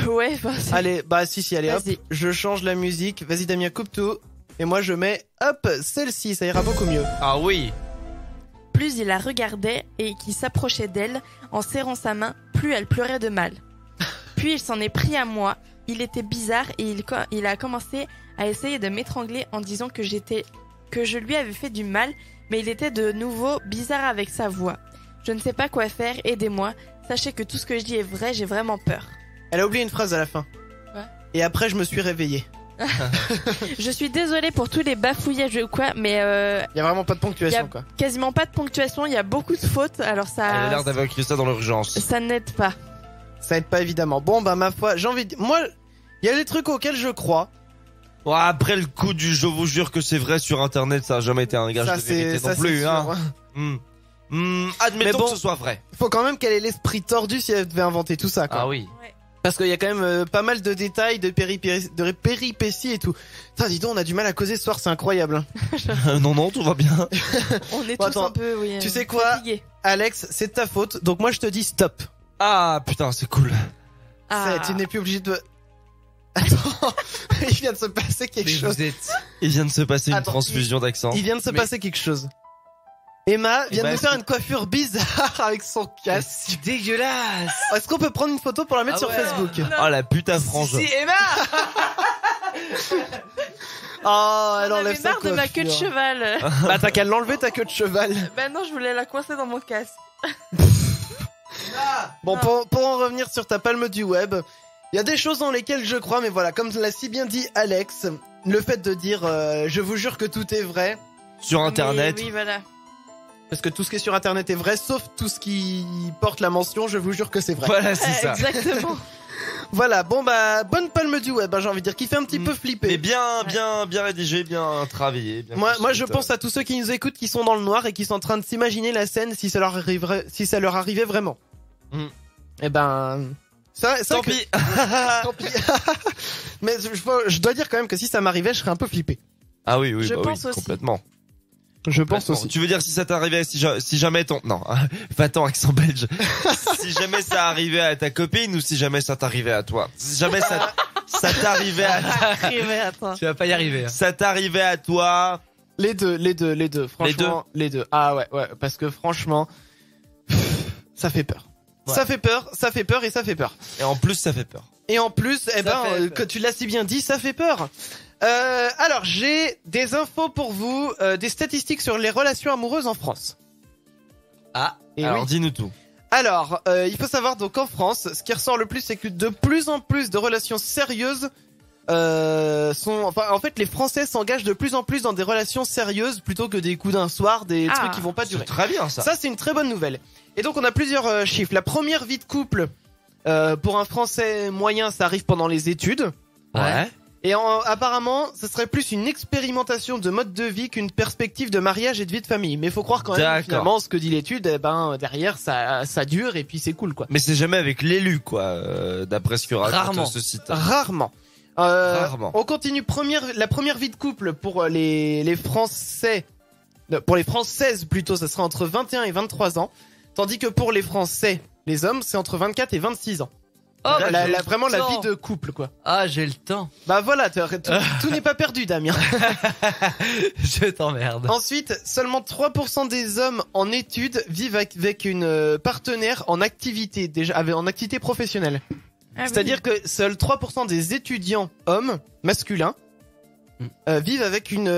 Ouais, bah, c'est- Allez, bah si allez hop, Vas-y. je change la musique. Vas-y Damien, coupe tout. Et moi je mets hop celle-ci, ça ira beaucoup mieux. Ah oui. Plus il la regardait et qu'il s'approchait d'elle en serrant sa main, plus elle pleurait de mal. Puis il s'en est pris à moi. Il était bizarre et il a commencé à essayer de m'étrangler en disant que je lui avais fait du mal, mais il était de nouveau bizarre avec sa voix. Je ne sais pas quoi faire, aidez-moi. Sachez que tout ce que je dis est vrai, j'ai vraiment peur. Elle a oublié une phrase à la fin. Ouais. Et après, je me suis réveillé. Je suis désolée pour tous les bafouillages ou quoi, mais Il y a vraiment pas de il y ponctuation, a quoi. quasiment pas de ponctuation, il y a beaucoup de fautes, alors Elle a l'air ça, d'avoir écrit ça dans l'urgence. ça n'aide pas. Ça aide pas évidemment. Bon, bah ma foi, j'ai envie de... Moi, il y a des trucs auxquels je crois. Ouais, après le coup du je vous jure que c'est vrai sur internet, ça a jamais été un gage Ça, de vérité ça, non c'est plus, sûr. hein. Admettons Mais bon. que ce soit vrai. Faut quand même qu'elle ait l'esprit tordu si elle devait inventer tout ça, quoi. Ah oui. Parce qu'il y a quand même pas mal de détails, de péripéties et tout. Putain, dis donc, on a du mal à causer ce soir, c'est incroyable. Hein. Non, tout va bien. On est Bon, tous attends, un peu, oui. tu sais quoi fatigués. Alex, c'est de ta faute, donc moi je te dis stop. Ah putain, c'est cool. Ah. Tu n'es plus obligé de... Attends, il vient de se passer quelque Mais chose. vous êtes... Il vient de se passer une Attends, transfusion d'accent. Il vient de se Mais- passer quelque chose. Emma vient de Emma, nous faire une coiffure bizarre avec son casque. C'est dégueulasse. Est-ce qu'on peut prendre une photo pour la mettre Ah sur ouais. Facebook? Oh la putain frange. Si, Emma. Oh, elle On enlève avait sa marre de ma queue de coiffure. cheval. Bah t'as qu'à l'enlever ta queue de cheval. Bah non, je voulais la coincer dans mon casque. Bon, pour en revenir sur ta palme du web, il y a des choses dans lesquelles je crois, mais voilà, comme l'a si bien dit Alex, le fait de dire je vous jure que tout est vrai, Sur internet. Mais oui, voilà. parce que tout ce qui est sur internet est vrai, sauf tout ce qui porte la mention je vous jure que c'est vrai. Voilà, c'est ça. Exactement. Voilà, bon bah, bonne palme du web, hein, j'ai envie de dire, qui fait un petit peu flipper. Mais bien rédigé, bien travaillé. Bien Moi, construit, je pense à tous ceux qui nous écoutent, qui sont dans le noir et qui sont en train de s'imaginer la scène si ça leur arrivait vraiment. Mm. Eh ben, ça Tant que- pis. Tant pis. Mais je dois dire quand même que si ça m'arrivait, je serais un peu flippé. Ah oui, Je bah pense oui, aussi. complètement. Je pense Complètement. aussi. Tu veux dire si ça t'arrivait, si jamais ton, non, va-t'en accent belge. Si jamais ça arrivait à ta copine ou si jamais ça t'arrivait à toi. Si jamais ça t'arrivait à, Attends. Tu vas pas y arriver. Hein. ça t'arrivait à toi. Les deux. Franchement, les deux. Ah ouais, parce que franchement, ça fait peur. Ouais. Ça fait peur et ça fait peur. Et en plus, ça fait peur. Et en plus, fait peur. que tu l'as si bien dit, ça fait peur. Alors, j'ai des infos pour vous, des statistiques sur les relations amoureuses en France. Ah. Et Alors, oui. dis-nous tout. Alors, il faut savoir donc en France, ce qui ressort le plus, c'est que de plus en plus de relations sérieuses en fait, les Français s'engagent de plus en plus dans des relations sérieuses plutôt que des coups d'un soir, des Ah. trucs qui vont pas C'est durer. très bien ça. Ça, c'est une très bonne nouvelle. Et donc, on a plusieurs chiffres. La première vie de couple, pour un Français moyen, ça arrive pendant les études. Ouais. Et apparemment, ce serait plus une expérimentation de mode de vie qu'une perspective de mariage et de vie de famille. Mais faut croire quand même, D'accord. finalement, ce que dit l'étude, eh ben, derrière, ça dure et puis c'est cool, quoi. Mais c'est jamais avec l'élu, quoi, d'après ce que raconte Rarement. ce site. Rarement. Rarement. On continue la première vie de couple pour les Français, pour les Françaises plutôt, ça sera entre 21 et 23 ans. Tandis que pour les Français, les hommes, c'est entre 24 et 26 ans. Oh, bah, j'ai le Vraiment la temps. vie de couple, quoi. Ah, j'ai le temps. Bah voilà, tout n'est pas perdu, Damien. Je t'emmerde. Ensuite, seulement 3% des hommes en études vivent avec une partenaire en activité, en activité professionnelle. Ah oui. C'est-à-dire que seuls 3% des étudiants hommes, masculins, vivent avec une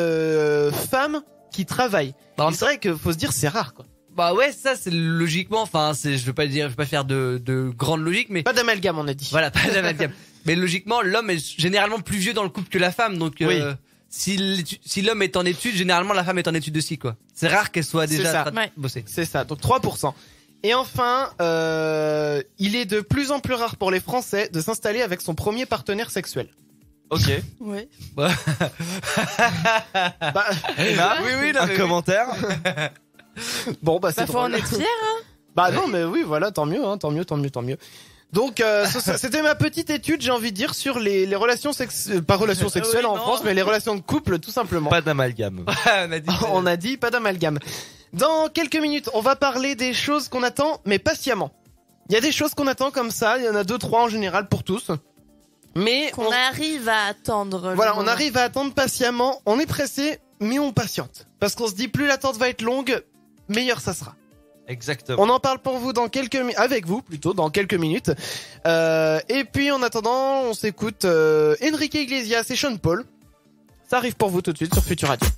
femme qui travaille. Bah, Et c'est vrai que faut se dire, c'est rare, quoi. Bah ouais, ça c'est logiquement, enfin, je veux pas faire de grande logique, mais Pas d'amalgame, on a dit. voilà, pas d'amalgame. Mais logiquement, l'homme est généralement plus vieux dans le couple que la femme, donc Oui. si l'homme est en études, généralement la femme est en études aussi, quoi. C'est rare qu'elle soit C'est déjà ça. en train de Ouais. bosser. C'est ça, donc 3%. Et enfin, il est de plus en plus rare pour les Français de s'installer avec son premier partenaire sexuel. Ok. Ouais. Bah, Emma, oui, non, un mais oui. commentaire. Bon, bah c'est Bah, faut en drôle. être fier, hein. Bah non, mais oui, voilà, tant mieux, hein, tant mieux. Donc, c'était ma petite étude, j'ai envie de dire, sur les relations sexuelles, pas relations sexuelles Oui, en non. France, mais les relations de couple, tout simplement. Pas d'amalgame. On a dit. On a dit pas d'amalgame. Dans quelques minutes, on va parler des choses qu'on attend, mais patiemment. Il y a des choses qu'on attend comme ça, il y en a 2-3 en général pour tous. Mais Qu'on arrive à attendre. le voilà, on moment. arrive à attendre patiemment, on est pressé, mais on patiente. Parce qu'on se dit, plus l'attente va être longue, meilleur ça sera. Exactement. On en parle pour vous dans avec vous plutôt dans quelques minutes. Et puis en attendant, on s'écoute Enrique Iglesias et Sean Paul. Ça arrive pour vous tout de suite sur Futur Radio.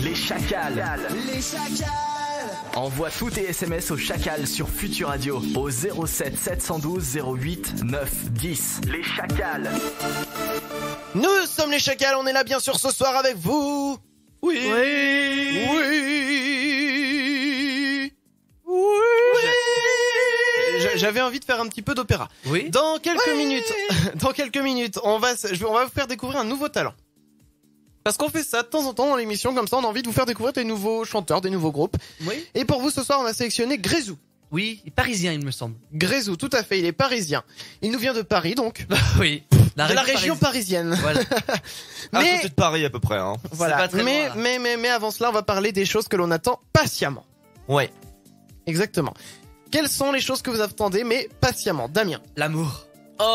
Les chacals. Les chacals. Envoie tous tes SMS au chacal sur Futur Radio au 07 712 08 9 10. Les chacals. Nous sommes les chacals, on est là bien sûr ce soir avec vous. Oui. J'avais envie de faire un petit peu d'opéra. Oui. Dans quelques minutes, on va vous faire découvrir un nouveau talent. Parce qu'on fait ça de temps en temps dans l'émission, comme ça on a envie de vous faire découvrir des nouveaux chanteurs, des nouveaux groupes. Oui. Et pour vous ce soir on a sélectionné Grézou. Oui, il est parisien, il me semble. Grézou, tout à fait, il est parisien. Il nous vient de Paris donc. Oui. De la région parisienne. Voilà. À Mais côté de Paris à peu près, hein. voilà. pas très loin, là. Mais avant cela, on va parler des choses que l'on attend patiemment. Ouais. Exactement. Quelles sont les choses que vous attendez mais patiemment, Damien? L'amour. Tellement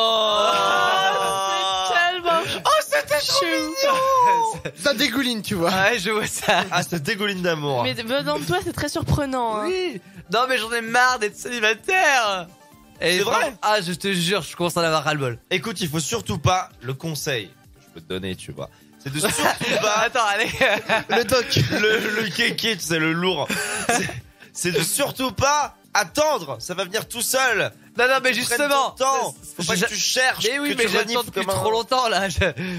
c'était trop mignon. Ça dégouline, tu vois. Ouais, je vois ça. Ah, cette dégouline d'amour. Mais venant de toi, c'est très surprenant. Hein. Oui. Non, mais j'en ai marre d'être célibataire. Et C'est vrai? Ah, je te jure, je commence à en avoir ras-le-bol. Écoute, il faut surtout pas, le conseil que je peux te donner, tu vois, c'est de surtout pas, Attends, allez. Le doc. le kéké, tu sais, le lourd. C'est de surtout pas attendre, ça va venir tout seul. Non, mais Prenne justement. ton temps. Faut pas Je- que tu cherches. Mais oui, que mais tu j'attends renifles depuis comme un- trop longtemps, là.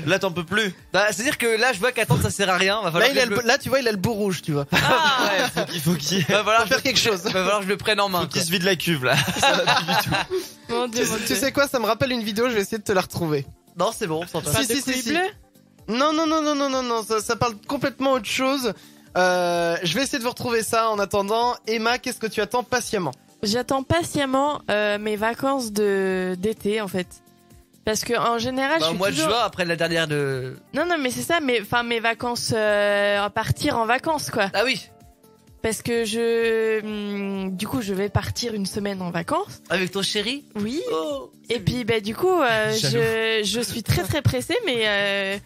Là, t'en peux plus. Bah, c'est-à-dire que là, je vois qu'attendre, ça sert à rien. Va falloir Là, tu vois, il a le bout rouge, tu vois. Ah, ouais. Il faut qu'il Va falloir Faut faire quelque chose. Va falloir que je le prenne en main. faut qu'il se vide la cuve, là. Ça va plus du tout. Mon Dieu, mon Tu Dieu. sais quoi, ça me rappelle une vidéo, je vais essayer de te la retrouver. Non, c'est bon, s'entend. Si, Pas de si, couilles si. bleues. Non, ça parle complètement autre chose. Je vais essayer de vous retrouver ça en attendant. Emma, qu'est-ce que tu attends patiemment? J'attends patiemment mes vacances d'été en fait. Parce que en général, je Bah, au suis mois de toujours... juin, après la dernière de. Non, mais c'est ça, mes vacances à partir en vacances quoi. Ah oui, Parce que du coup, je vais partir une semaine en vacances. avec ton chéri. Oui. Oh. Et puis du coup, je suis très très pressée, mais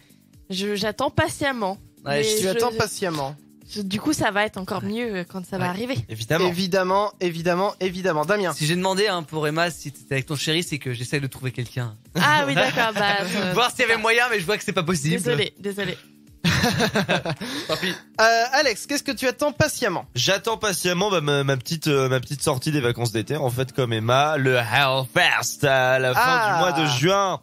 j'attends patiemment. Ouais, Mais Tu attends patiemment. Du coup, ça va être encore mieux quand ça va Ouais. arriver. Évidemment. Évidemment. Damien. Si j'ai demandé pour Emma si t'étais avec ton chéri, c'est que j'essaye de trouver quelqu'un. Ah oui, d'accord. Voir s'il y avait moyen, mais je vois que c'est pas possible. Désolé. Tant pis. Alex, qu'est-ce que tu attends patiemment? J'attends patiemment ma petite sortie des vacances d'été, en fait, comme Emma, le Hellfest à la fin du mois de juin.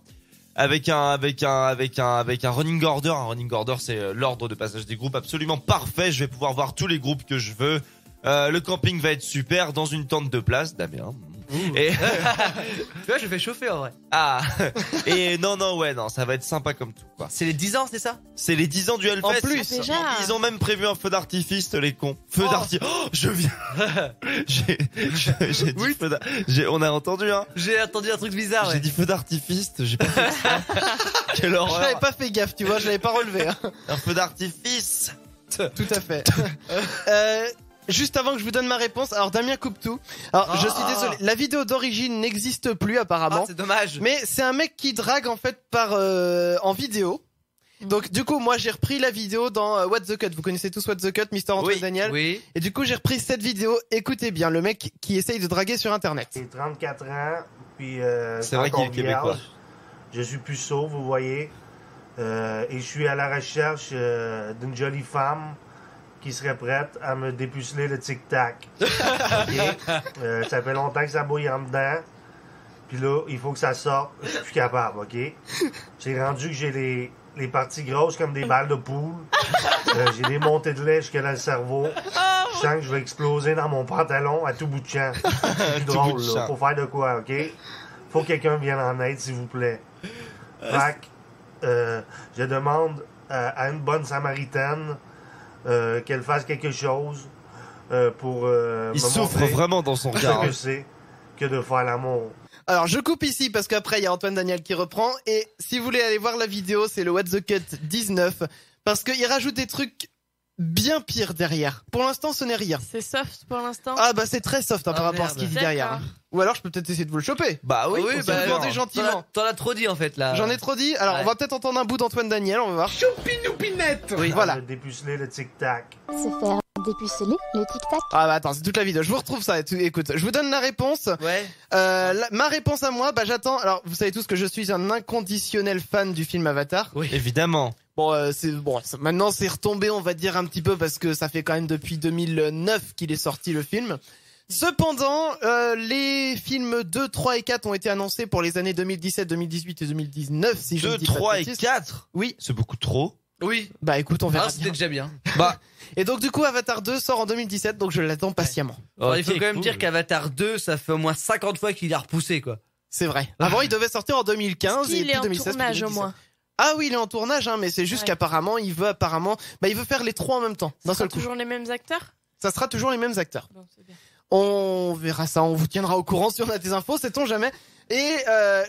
Avec un running order. Un running order, c'est l'ordre de passage des groupes absolument parfait. Je vais pouvoir voir tous les groupes que je veux. Le camping va être super dans une tente de place, Damien. Et Tu vois, je fais chauffer en vrai. et non, ça va être sympa comme tout, quoi. C'est les 10 ans, c'est ça? C'est les 10 ans du Hellfest. En plus, Ah, déjà. Ils ont même prévu un feu d'artifice, les cons. Feu d'artifice. Oh, je viens. J'ai dit Oui. feu on a entendu, hein. J'ai entendu un truc bizarre, J'ai ouais. dit feu d'artifice, j'ai pas fait ça. Quelle Je horreur. l'avais pas fait gaffe, tu vois, je l'avais pas relevé. Hein. Un feu d'artifice. Tout à fait. Juste avant que je vous donne ma réponse, alors Damien coupe tout. Alors je suis désolé, la vidéo d'origine n'existe plus Ah, apparemment. c'est dommage. Mais c'est un mec qui drague en fait en vidéo. Donc du coup moi j'ai repris la vidéo dans What the Cut. Vous connaissez tous What the Cut, Mister Antoine Daniel. Oui. Et du coup j'ai repris cette vidéo. Écoutez bien, le mec qui essaye de draguer sur internet. J'ai 34 ans, puis C'est vrai qu'il est encore québécois. vierge. Je suis puceau, vous voyez. Et je suis à la recherche d'une jolie femme qui serait prête à me dépuceler le tic-tac. OK? Ça fait longtemps que ça bouille en dedans. Puis là, il faut que ça sorte. Je suis plus capable, OK? J'ai rendu que j'ai les parties grosses comme des balles de poule. J'ai des montées de lait jusque dans le cerveau. Je sens que je vais exploser dans mon pantalon à tout bout de champ. C'est plus drôle, bout de là. champ. Faut faire de quoi, OK? Faut que quelqu'un vienne en aide, s'il vous plaît. Fait que, je demande à une bonne samaritaine qu'elle fasse quelque chose pour me Il souffre montrer vraiment dans son ce cœur. que c'est que de faire l'amour. Alors je coupe ici parce qu'après il y a Antoine Daniel qui reprend. Et si vous voulez aller voir la vidéo, c'est le What the Cut 19. Parce qu'il rajoute des trucs bien pires derrière. Pour l'instant ce n'est rien. C'est soft pour l'instant. Ah bah c'est très soft hein, par Ah, rapport à ce merde. qu'il dit derrière. D'accord. Ou alors je peux peut-être essayer de vous le choper. Bah oui, si vous le vendez gentiment. T'en as trop dit en fait là. J'en ai trop dit. Alors Ouais. on va peut-être entendre un bout d'Antoine Daniel, on va voir. Oui. Voilà. Me dépuceler le tic-tac. Se faire dépuceler le tic-tac. Ah bah attends, c'est toute la vidéo. Je vous retrouve ça. Écoute, je vous donne la réponse. Ouais. Ma réponse à moi, bah j'attends. Alors vous savez tous que je suis un inconditionnel fan du film Avatar. Oui. Évidemment. Maintenant c'est retombé, on va dire un petit peu parce que ça fait quand même depuis 2009 qu'il est sorti le film. Cependant, les films 2, 3 et 4 ont été annoncés pour les années 2017, 2018 et 2019, si je ne 2, dis pas de 3 et bêtises. 4? Oui. C'est beaucoup trop. Oui. Bah écoute, on verra Ah, c'était bien. déjà bien. Bah, Et donc du coup, Avatar 2 sort en 2017, donc je l'attends patiemment. Alors, il faut ok, quand même cool. dire qu'Avatar 2, ça fait au moins 50 fois qu'il a repoussé, quoi. C'est vrai. Avant, il devait sortir en 2015 et Il puis est en 2016. tournage au 2017. moins. Ah oui, il est en tournage, hein, mais c'est juste Ouais. qu'apparemment, il veut faire les trois en même temps, d'un Ce seul sera coup. toujours les mêmes acteurs. Ça sera toujours les mêmes acteurs. Bon, c'est bien. On verra ça, on vous tiendra au courant si on a des infos, sait-on jamais. Et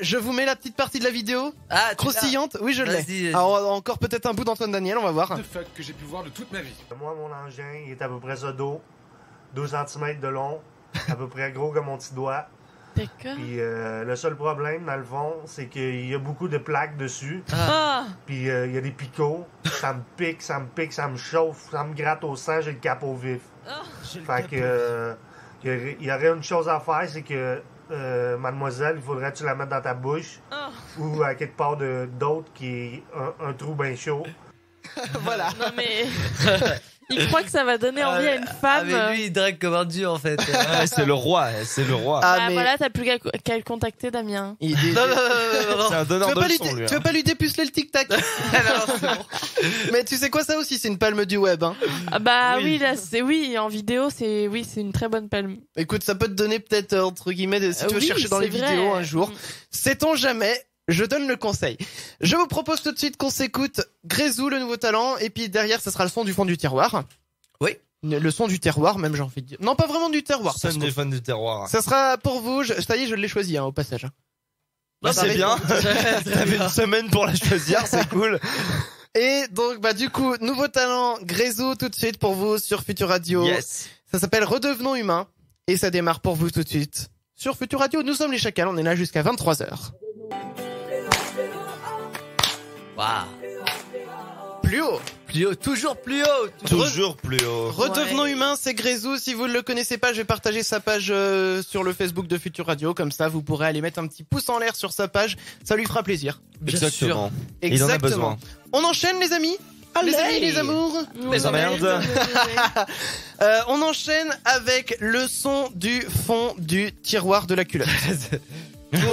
je vous mets la petite partie de la vidéo, Ah, tu l'as. croustillante. Oui, je l'ai. Vas-y. Alors encore peut-être un bout d'Antoine Daniel, on va voir. fuck que j'ai pu voir de toute ma vie. Moi, mon engin, il est à peu près ça d'eau, 2 cm de long, à peu près gros comme mon petit doigt. D'accord. Puis le seul problème, dans le fond, c'est qu'il y a beaucoup de plaques dessus. Ah, Puis il y a des picots. Ça me pique, ça me chauffe, ça me gratte au sang, j'ai le capot vif. Fait que il y aurait une chose à faire, c'est que mademoiselle, il faudrait que tu la mettes dans ta bouche ah. ou à quelque part d'autre qui est un trou bien chaud. Voilà. Non mais il croit que ça va donner envie à une femme. Ah, mais lui, il drague comme un dieu, en fait. Ouais, c'est le roi, c'est le roi. Ah, Bah mais voilà, t'as plus qu'à le contacter, Damien. il est- Non, non, non, non, non. C'est un Tu donneur veux, de pas lui, leçons, lui. tu veux pas lui dépuceler le tic-tac? Mais tu sais quoi, ça aussi, c'est une palme du web, hein. Ah bah Oui. oui, là c'est en vidéo, c'est une très bonne palme. Écoute, ça peut te donner peut-être, entre guillemets, si tu veux Oui, chercher dans les c'est vrai. vidéos un jour. Sait-on jamais? Je donne le conseil. Je vous propose tout de suite qu'on s'écoute Grezou, le nouveau talent, et puis derrière, ça sera le son du fond du terroir. Oui. Le son du terroir, même j'ai envie de dire. Non, pas vraiment du terroir. Son parce que des fans du terroir. ça sera pour vous. Ça y est, je l'ai choisi, hein, au passage. Bah, ça c'est va bien. T'avais une semaine pour la choisir, c'est cool. Et donc, bah, du coup, nouveau talent, Grezou, tout de suite pour vous sur Futur Radio. Yes. Ça s'appelle Redevenons humains. Et ça démarre pour vous tout de suite. Sur Futur Radio, nous sommes les chacals, on est là jusqu'à 23h. Waouh. Plus haut. Plus haut, toujours plus haut. Toujours plus haut. Redevenons Ouais. humains, c'est Grezou. Si vous ne le connaissez pas, je vais partager sa page sur le Facebook de Futur Radio. Comme ça, vous pourrez aller mettre un petit pouce en l'air sur sa page. Ça lui fera plaisir. Bien Exactement. sûr. Il en a besoin. On enchaîne, les amis. Les amis, les amours. Les emmerdes. On enchaîne avec le son du fond du tiroir de la culotte.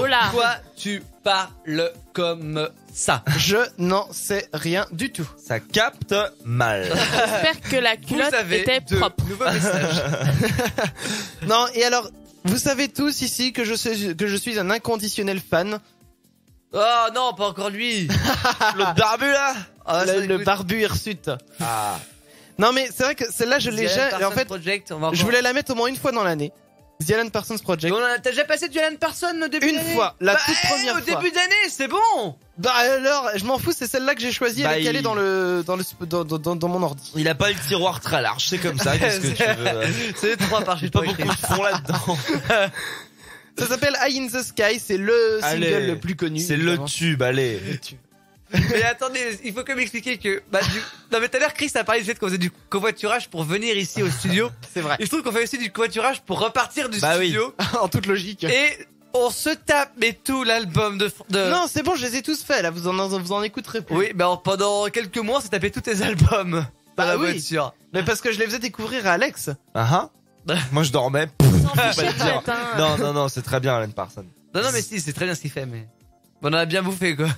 Oh là. Pourquoi tu parles comme ça? Je n'en sais rien du tout. Ça capte mal. J'espère que la Vous culotte avez était de propre. nouveaux messages. Non, et alors, vous savez tous ici que je suis un inconditionnel fan. Oh non, pas encore lui. L'autre barbu, là. Ah, ça, le écoute. barbu hirsute. Ah. Non mais c'est vrai que celle-là je l'ai The déjà. Alan En fait, Parsons Project, on va je encore- voulais la mettre au moins une fois dans l'année. The Alan Parsons Project. T'as déjà passé du Alan Parsons au début Une d'année? fois, la Bah, toute première au fois. début d'année, c'est bon. Bah alors, je m'en fous, c'est celle-là que j'ai choisie. Bah, Elle est calée il- dans mon ordi. Il a pas le tiroir très large, c'est comme ça, qu'est-ce que tu veux. C'est 3 par chez Pas toi. beaucoup de fond là-dedans. Ça s'appelle Eye in the Sky. C'est le single Allez, le plus connu. C'est le évidemment. tube, allez. Mais attendez, il faut quand même expliquer que, non mais tout à l'heure Chris a parlé du fait qu'on faisait du covoiturage pour venir ici au studio. C'est vrai. Il se trouve qu'on fait aussi du covoiturage pour repartir du Bah oui. studio. En toute logique. Et on se tape, mais tout l'album de... Non, c'est bon, je les ai tous faits. Là, vous en écouterez plus. Oui, bah pendant quelques mois, on s'est tapé tous tes albums. Dans Bah la oui. voiture. Mais parce que je les faisais découvrir à Alex. Ah ah. Moi je dormais. S'en fichait Pas le dire. peut-être, hein. Non, non, non, c'est très bien, Alan Parsons. Non, mais si, c'est très bien ce qu'il fait, mais... Bon, on a bien bouffé, quoi.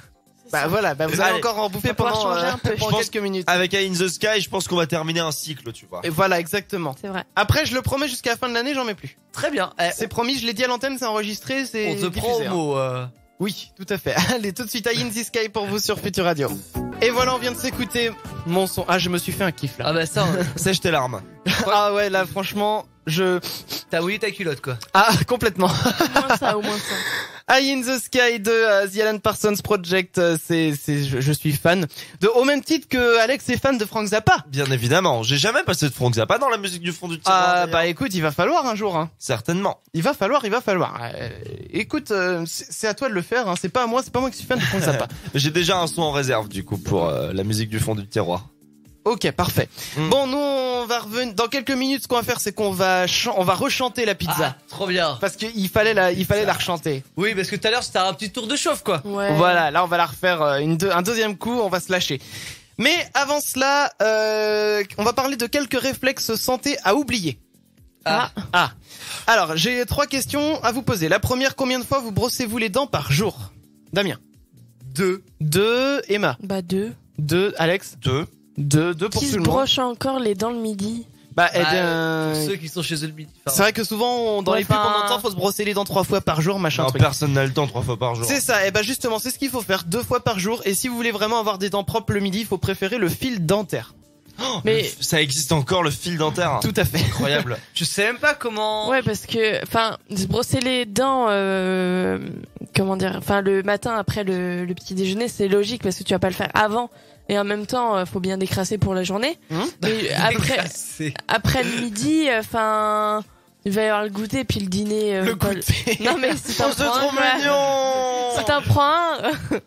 Bah voilà, bah vous allez Allez. encore en bouffer Va pouvoir pendant, changer un peu. pendant Je pense- quelques minutes. Avec Eye in the Sky, je pense qu'on va terminer un cycle, tu vois. Et voilà, exactement. C'est vrai. Après, je le promets, jusqu'à la fin de l'année, j'en mets plus. Très bien. C'est promis, je l'ai dit à l'antenne, c'est enregistré, c'est On te prend au diffusé, hein. mot. Oui, tout à fait. Allez, tout de suite, Eye in the Sky pour vous sur Futur Radio. Et voilà, on vient de s'écouter mon son. Ah, je me suis fait un kiff là. Ah bah ça, Sèche tes larmes. Ah ouais, là, franchement, t'as oublié ta culotte, quoi. Ah, complètement. Au moins ça, au moins ça. Eye in the Sky de The Alan Parsons Project, je suis fan. Au même titre que Alex est fan de Frank Zappa. Bien évidemment. J'ai jamais passé de Frank Zappa dans la musique du fond du tiroir. Ah, d'ailleurs. bah écoute, il va falloir un jour, hein. Certainement. Il va falloir. Écoute, c'est à toi de le faire, hein. C'est pas moi qui suis fan de Frank Zappa. J'ai déjà un son en réserve, du coup, pour la musique du fond du tiroir. Ok, parfait. Mm. Bon, nous, on va revenir, dans quelques minutes, ce qu'on va faire, c'est qu'on va rechanter la pizza. Ah, trop bien. Parce qu'il fallait la rechanter. Oui, parce que tout à l'heure, c'était un petit tour de chauffe, quoi. Ouais. Voilà, là, on va la refaire un deuxième coup, on va se lâcher. Mais avant cela, on va parler de quelques réflexes santé à oublier. Ah. Alors, j'ai 3 questions à vous poser. La première, combien de fois vous brossez-vous les dents par jour? Damien. 2. Emma. Bah 2. 2. Alex. 2 pour Qui tout se le monde. broche encore les dents le midi? Bah, eh bien, Pour ceux qui sont chez eux le midi. c'est vrai que souvent, dans Ouais, les pubs, enfin- on entend faut se brosser les dents 3 fois par jour, machin Non, truc. personne n'a le temps 3 fois par jour. C'est ça, et bah justement, c'est ce qu'il faut faire 2 fois par jour. Et si vous voulez vraiment avoir des dents propres le midi, il faut préférer le fil dentaire. Mais Ça existe encore, le fil dentaire. Tout à fait. Incroyable. Je sais même pas comment. ouais, parce que, enfin, se brosser les dents, comment dire, enfin le matin après le petit déjeuner, c'est logique parce que tu vas pas le faire avant. Et en même temps, faut bien décrasser pour la journée. Mais après le midi, enfin, il va y avoir le goûter puis le dîner. Le pas goûter. Non mais c'est Oh, un c'est trop point. mignon. Si t'en prends un.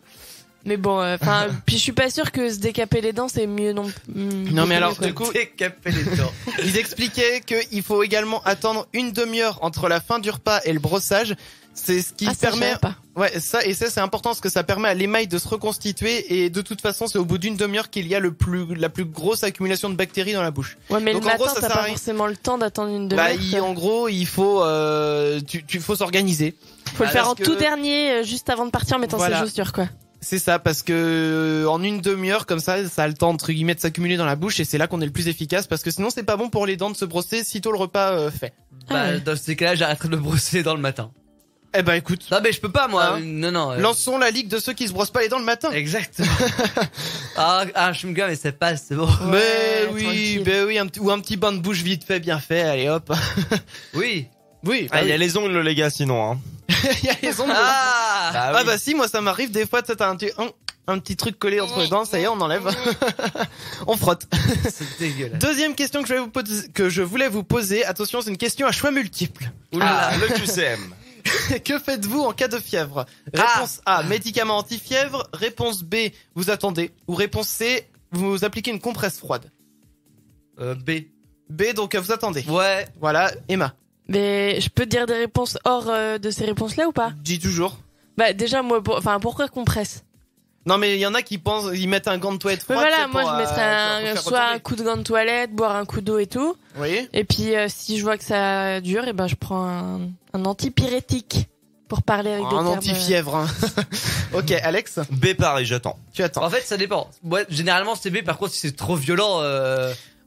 Mais bon, enfin, puis je suis pas sûre que se décaper les dents c'est mieux non. Non, mais alors, quoi. du coup, Décaper les dents. ils expliquaient qu'il faut également attendre une demi-heure entre la fin du repas et le brossage. C'est ce qui Ah, ça, je permet. savais pas. Ouais, ça c'est important parce que ça permet à l'émail de se reconstituer et de toute façon c'est au bout d'une demi-heure qu'il y a la plus grosse accumulation de bactéries dans la bouche. Ouais, mais Donc, le en gros, matin ça t'as sert à pas rien. forcément le temps d'attendre une Bah, demi-heure. en gros, il faut, faut s'organiser. Faut le faire en parce que- tout dernier, juste avant de partir en mettant Voilà. ses chaussures quoi. C'est ça, parce que en une demi-heure comme ça a le temps entre guillemets de s'accumuler dans la bouche et c'est là qu'on est le plus efficace parce que sinon c'est pas bon pour les dents de se brosser sitôt le repas fait. Bah, dans ces cas-là, j'arrêterai de me brosser les dents le matin. Eh ben écoute, Non, mais je peux pas, moi. Hein Non. lançons la ligue de ceux qui se brossent pas les dents le matin. Exactement. je me gars, mais ça passe, c'est bon. Mais tranquille. oui, ou un petit bain de bouche vite fait, bien fait, allez hop. Oui. Oui, Ah, il y a les ongles, les gars, sinon, hein. il y a les ongles. Ah, Bah si, moi ça m'arrive des fois, t'as un petit truc collé entre les dents, ça y est, on enlève. On frotte. c'est dégueulasse. Deuxième question que je voulais vous poser, attention, c'est une question à choix multiples. Oula, le QCM. Que faites-vous en cas de fièvre? Réponse A, médicament anti-fièvre. Réponse B, vous attendez. Ou réponse C, vous appliquez une compresse froide. B. B, donc vous attendez. Ouais. Voilà, Emma. Mais je peux te dire des réponses hors de ces réponses-là ou pas? Dis toujours. Bah déjà moi, pourquoi compresse? Non mais il y en a qui pensent, ils mettent un gant de toilette Mais froid. voilà, tu sais, moi pour, je mettrais pour soit faire un coup de gant de toilette, boire un coup d'eau et tout. Oui. Et puis si je vois que ça dure, et ben je prends un antipyrétique pour parler avec des Un termes. anti-fièvre. Hein. Ok, Alex, B, pareil, j'attends. tu attends. En fait, ça dépend. Ouais, généralement, c'est B. Par contre, si c'est trop violent,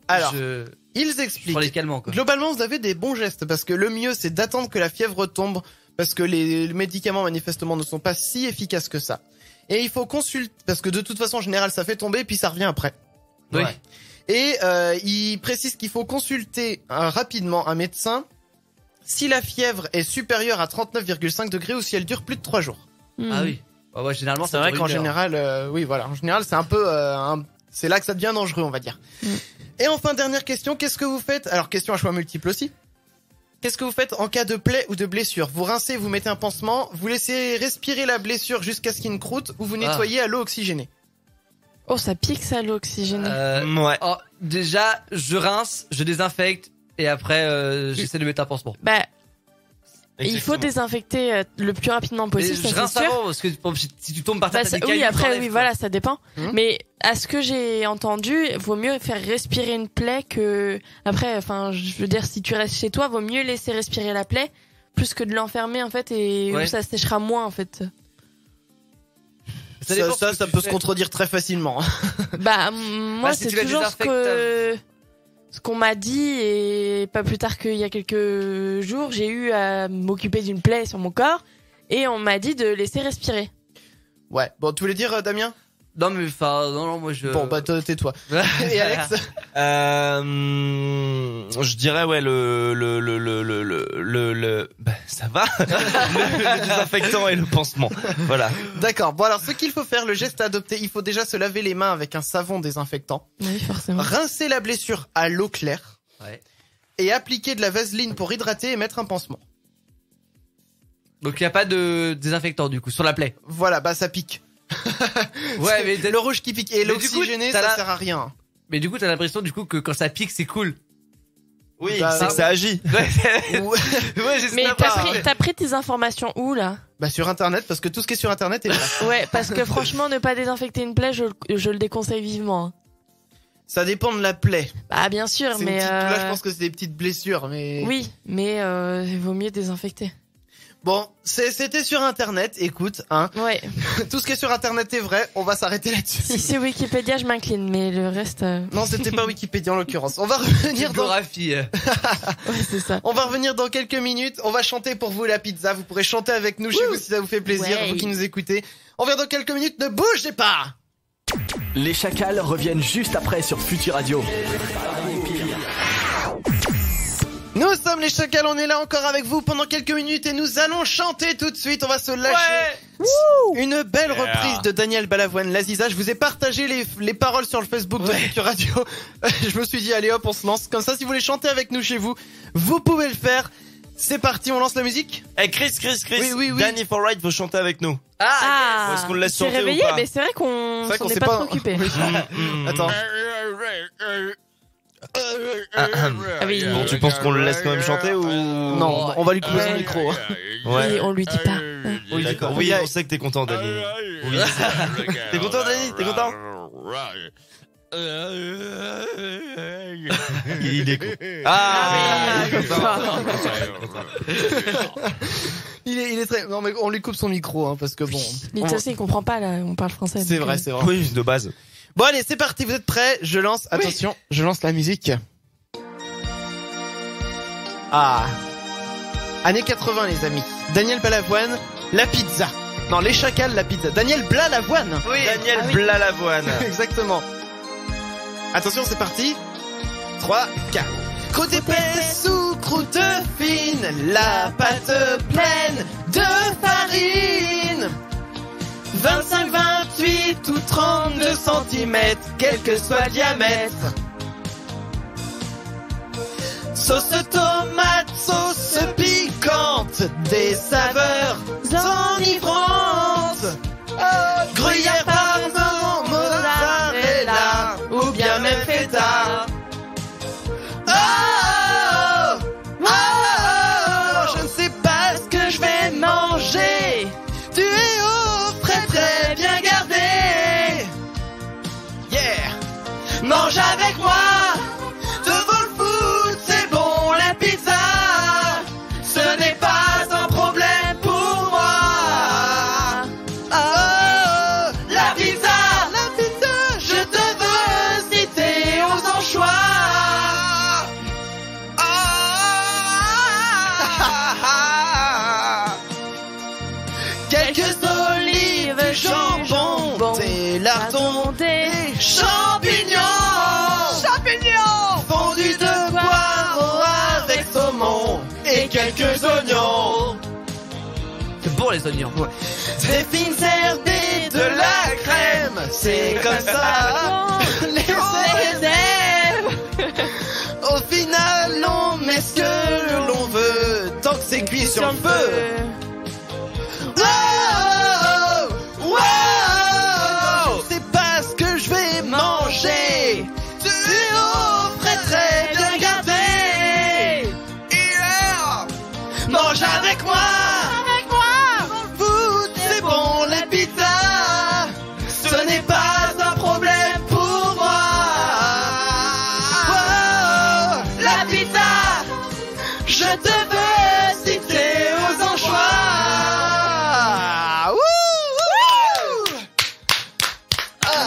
Alors, je ils prends les expliquent. calmants, quoi. Globalement, vous avez des bons gestes parce que le mieux c'est d'attendre que la fièvre tombe parce que les médicaments manifestement ne sont pas si efficaces que ça. Et il faut consulter parce que de toute façon en général ça fait tomber puis ça revient après. Oui. Ouais. Et il précise qu'il faut consulter rapidement un médecin si la fièvre est supérieure à 39,5 degrés ou si elle dure plus de 3 jours. Ah oui. Ouais, généralement, C'est ça vrai dure qu'en une heure. général, oui voilà, en général c'est un peu, c'est là que ça devient dangereux on va dire. Et enfin dernière question, qu'est-ce que vous faites? Alors question à choix multiple aussi. Qu'est-ce que vous faites en cas de plaie ou de blessure? Vous rincez, vous mettez un pansement, vous laissez respirer la blessure jusqu'à ce qu'il y ait une croûte ou vous nettoyez à l'eau oxygénée? Oh, ça pique ça l'eau oxygénée. Ouais. Oh, déjà, je rince, je désinfecte et après, j'essaie de mettre un pansement. Bah, il faut Exactement. désinfecter le plus rapidement Mais possible, je ça rince c'est sûr. avant parce que si tu tombes par terre, Bah, t'as des oui, cailloux, après, t'enlèves, oui, quoi. voilà, ça dépend. Mais à ce que j'ai entendu, vaut mieux faire respirer une plaie que après. Enfin, je veux dire, si tu restes chez toi, vaut mieux laisser respirer la plaie plus que de l'enfermer en fait et Ouais. où ça séchera moins en fait. Ça dépend ce que Ça tu peut fais. se contredire très facilement. Bah moi Bah, si c'est tu la toujours désinfectes, ce qu'on m'a dit et pas plus tard qu'il y a quelques jours, j'ai eu à m'occuper d'une plaie sur mon corps et on m'a dit de laisser respirer. Ouais. Bon, tu voulais dire Damien? Non, mais enfin, non, moi je. Bon, bah tais-toi. Et Alex? Je dirais ouais bah ça va. le désinfectant et le pansement. Voilà. D'accord. Bon alors, ce qu'il faut faire, le geste à adopter, il faut déjà se laver les mains avec un savon désinfectant, Oui, forcément. rincer la blessure à l'eau claire Ouais. et appliquer de la vaseline pour hydrater et mettre un pansement. Donc il y a pas de désinfectant du coup sur la plaie. Voilà, bah ça pique. Ouais, mais Le rouge qui pique et Mais du coup, l'oxygéné, t'as ça la- sert à rien. mais du coup t'as l'impression du coup que quand ça pique c'est cool. Oui, Bah, c'est que ça agit. Ouais, je sais Mais pas. t'as pris tes informations où là? Bah sur internet, parce que tout ce qui est sur internet est vrai. Ouais, parce que franchement, ne pas désinfecter une plaie, je le déconseille vivement. Hein. Ça dépend de la plaie. Bah bien sûr, C'est mais une petite- Là, je pense que c'est des petites blessures, mais. oui, mais il vaut mieux désinfecter. Bon, c'était sur internet. Écoute, hein. Ouais. Tout ce qui est sur internet est vrai. On va s'arrêter là-dessus. Si c'est Wikipédia, je m'incline, mais le reste. Non, c'était pas Wikipédia en l'occurrence. On va revenir dans. Biographie. Ouais, c'est ça. On va revenir dans quelques minutes. On va chanter pour vous la pizza. Vous pourrez chanter avec nous chez vous si ça vous fait plaisir, Ouais. vous qui nous écoutez. On revient dans quelques minutes. Ne bougez pas. Les Chacals reviennent juste après sur Futur Radio. Nous sommes les Chacals. On est là encore avec vous pendant quelques minutes et nous allons chanter tout de suite. On va se lâcher. Une belle reprise de Daniel Balavoine, L'Aziza. Je vous ai partagé les paroles sur le Facebook de Futur Radio. Je me suis dit, allez hop, on se lance. Comme ça, si vous voulez chanter avec nous chez vous, vous pouvez le faire. C'est parti, on lance la musique. Eh, Chris. Oui. Danny for Right veut chanter avec nous. Ah, Est-ce qu'on le laisse t'es chanter ou réveillé, pas mais c'est vrai qu'on C'est vrai s'en qu'on est s'est pas pas- trop occupé. Attends. Ah oui. Bon, tu penses qu'on le laisse quand même chanter ou Non, on va lui couper son micro. Oui, on lui dit pas. Oui, d'accord. Oui, on sait que t'es content, Danny. Oui. T'es content, Danny? T'es content? Il est con. Ah, oui, Il est très. Non, mais on lui coupe son micro, hein, parce que bon. Mais de toute façon, il comprend pas, là, on parle français. C'est donc, vrai, c'est vrai. Oui, de base. Bon, allez, c'est parti. Vous êtes prêts? Je lance. Attention, je lance la musique. Ah. Années 80, les amis. Daniel Balavoine, la pizza. Non, les Chacals, la pizza. Daniel Balavoine. Oui, Daniel Ah oui. Balavoine. Exactement. Attention, c'est parti. 3, 4. Croûte épaisse ou croûte fine, la pâte pleine de farine. 25, 28 ou 32 cm, quel que soit le diamètre. Sauce tomate, sauce piquante, des saveurs enivrantes. Gruyère, parmesan, mozzarella, ou bien même feta. Oh, oh, oh, je ne sais pas ce que je vais manger. Tu es au frais, très bien gardé. Yeah. Mange avec moi. Devant le foot, c'est bon la pizza. Ce n'est pas un problème pour moi. Oh, la pizza, je te veux citer aux anchois. Quelques olives, jambon, des lardons, des champignons. Fondu de poireaux avec saumon et quelques oignons. C'est bon les oignons. Des fines herbes et de la crème, c'est comme ça. Les herbes. Au final, on met ce que l'on veut, tant que c'est cuit sur le feu. Wow, wow, je sais pas ce que je vais manger. Tu es au frais, très bien gardé. Yeah. Mange avec moi. Foot, c'est bon la pizza. Ce n'est pas un problème pour moi. Wow, la pizza. Je te veux citer aux anchois.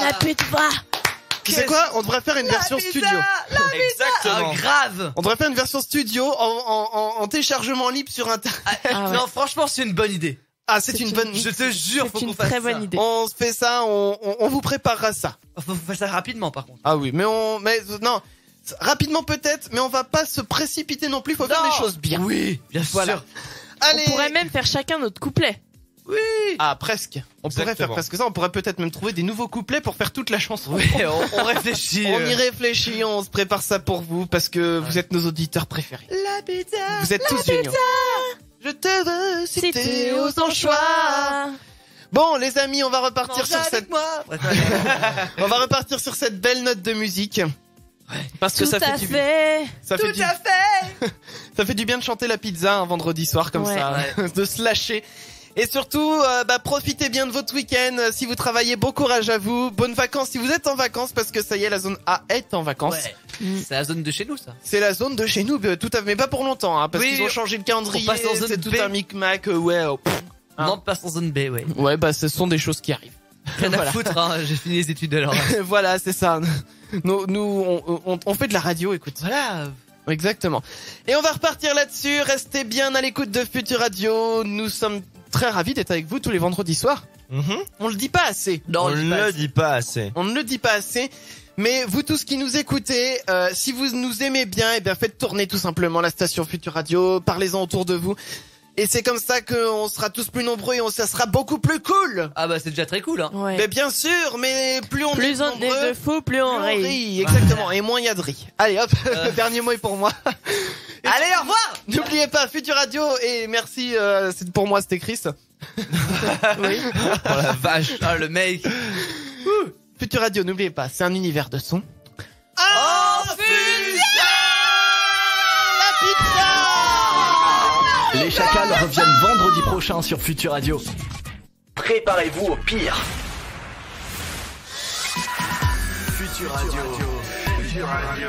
La pute va. Tu sais quoi? On devrait faire une version studio. Exactement. Ah, grave. On devrait faire une version studio en téléchargement libre sur internet. Ah ouais. Non, franchement, c'est une bonne idée. Ah, c'est une bonne. Je te jure, faut C'est qu'on une fasse très ça. bonne idée. On se fait ça, on vous préparera ça. Faut faire ça rapidement, par contre. Ah oui, mais non, rapidement peut-être, mais on va pas se précipiter non plus. Faut faire Non. les choses bien. Oui, bien Voilà. sûr. Allez. On pourrait même faire chacun notre couplet. Ah, presque. On pourrait faire Exactement. presque ça. On pourrait peut-être même trouver des nouveaux couplets pour faire toute la chanson. Oui, on réfléchit. On y réfléchit, on se prépare ça pour vous parce que vous êtes nos auditeurs préférés. La pizza. Vous êtes tous géniaux. Je te veux citer aux anchois. Bon, les amis, on va repartir sur cette. On va repartir sur cette belle note de musique. Parce que Tout ça à fait du fait. ça fait du ça fait du bien de chanter la pizza un vendredi soir comme Ouais. ça, de se lâcher. Et surtout, profitez bien de votre week-end. Si vous travaillez, bon courage à vous. Bonnes vacances si vous êtes en vacances, parce que ça y est, la zone A est en vacances. Ouais. C'est la zone de chez nous, ça. C'est la zone de chez nous, tout à fait, mais pas pour longtemps, hein, parce Oui, qu'ils ont changé le calendrier. on passe en zone C'est tout B. un micmac, ouais. Hein. Non, passe en zone B, ouais. Ouais, ce sont des choses qui arrivent. Rien à Voilà. foutre, hein. J'ai fini les études alors. Voilà, c'est ça. Nous, on fait de la radio, écoute. Voilà. Exactement. Et on va repartir là-dessus. Restez bien à l'écoute de Futur Radio. Nous sommes très ravis d'être avec vous tous les vendredis soirs. On le dit pas assez. Non, On ne le dit pas assez. On ne le dit pas assez. Mais vous tous qui nous écoutez, si vous nous aimez bien, eh bien faites tourner tout simplement la station Futur Radio. Parlez-en autour de vous. Et c'est comme ça qu'on sera tous plus nombreux et ça sera beaucoup plus cool. Ah bah c'est déjà très cool, hein. Ouais. Mais bien sûr, mais plus on est Plus on est nombreux, de fous, plus on rit. rit. Exactement. Et moins il y a de riz. Allez hop, le dernier mot est pour moi. Et Allez, au revoir. n'oubliez pas Futur Radio et merci, c'est pour moi, c'était Chris. Oui. Oh la vache. Ah, le mec. Futur Radio, n'oubliez pas, c'est un univers de son. Les Chacals reviennent vendredi prochain sur Futur Radio. Préparez-vous au pire. Futur Radio. Futur Radio.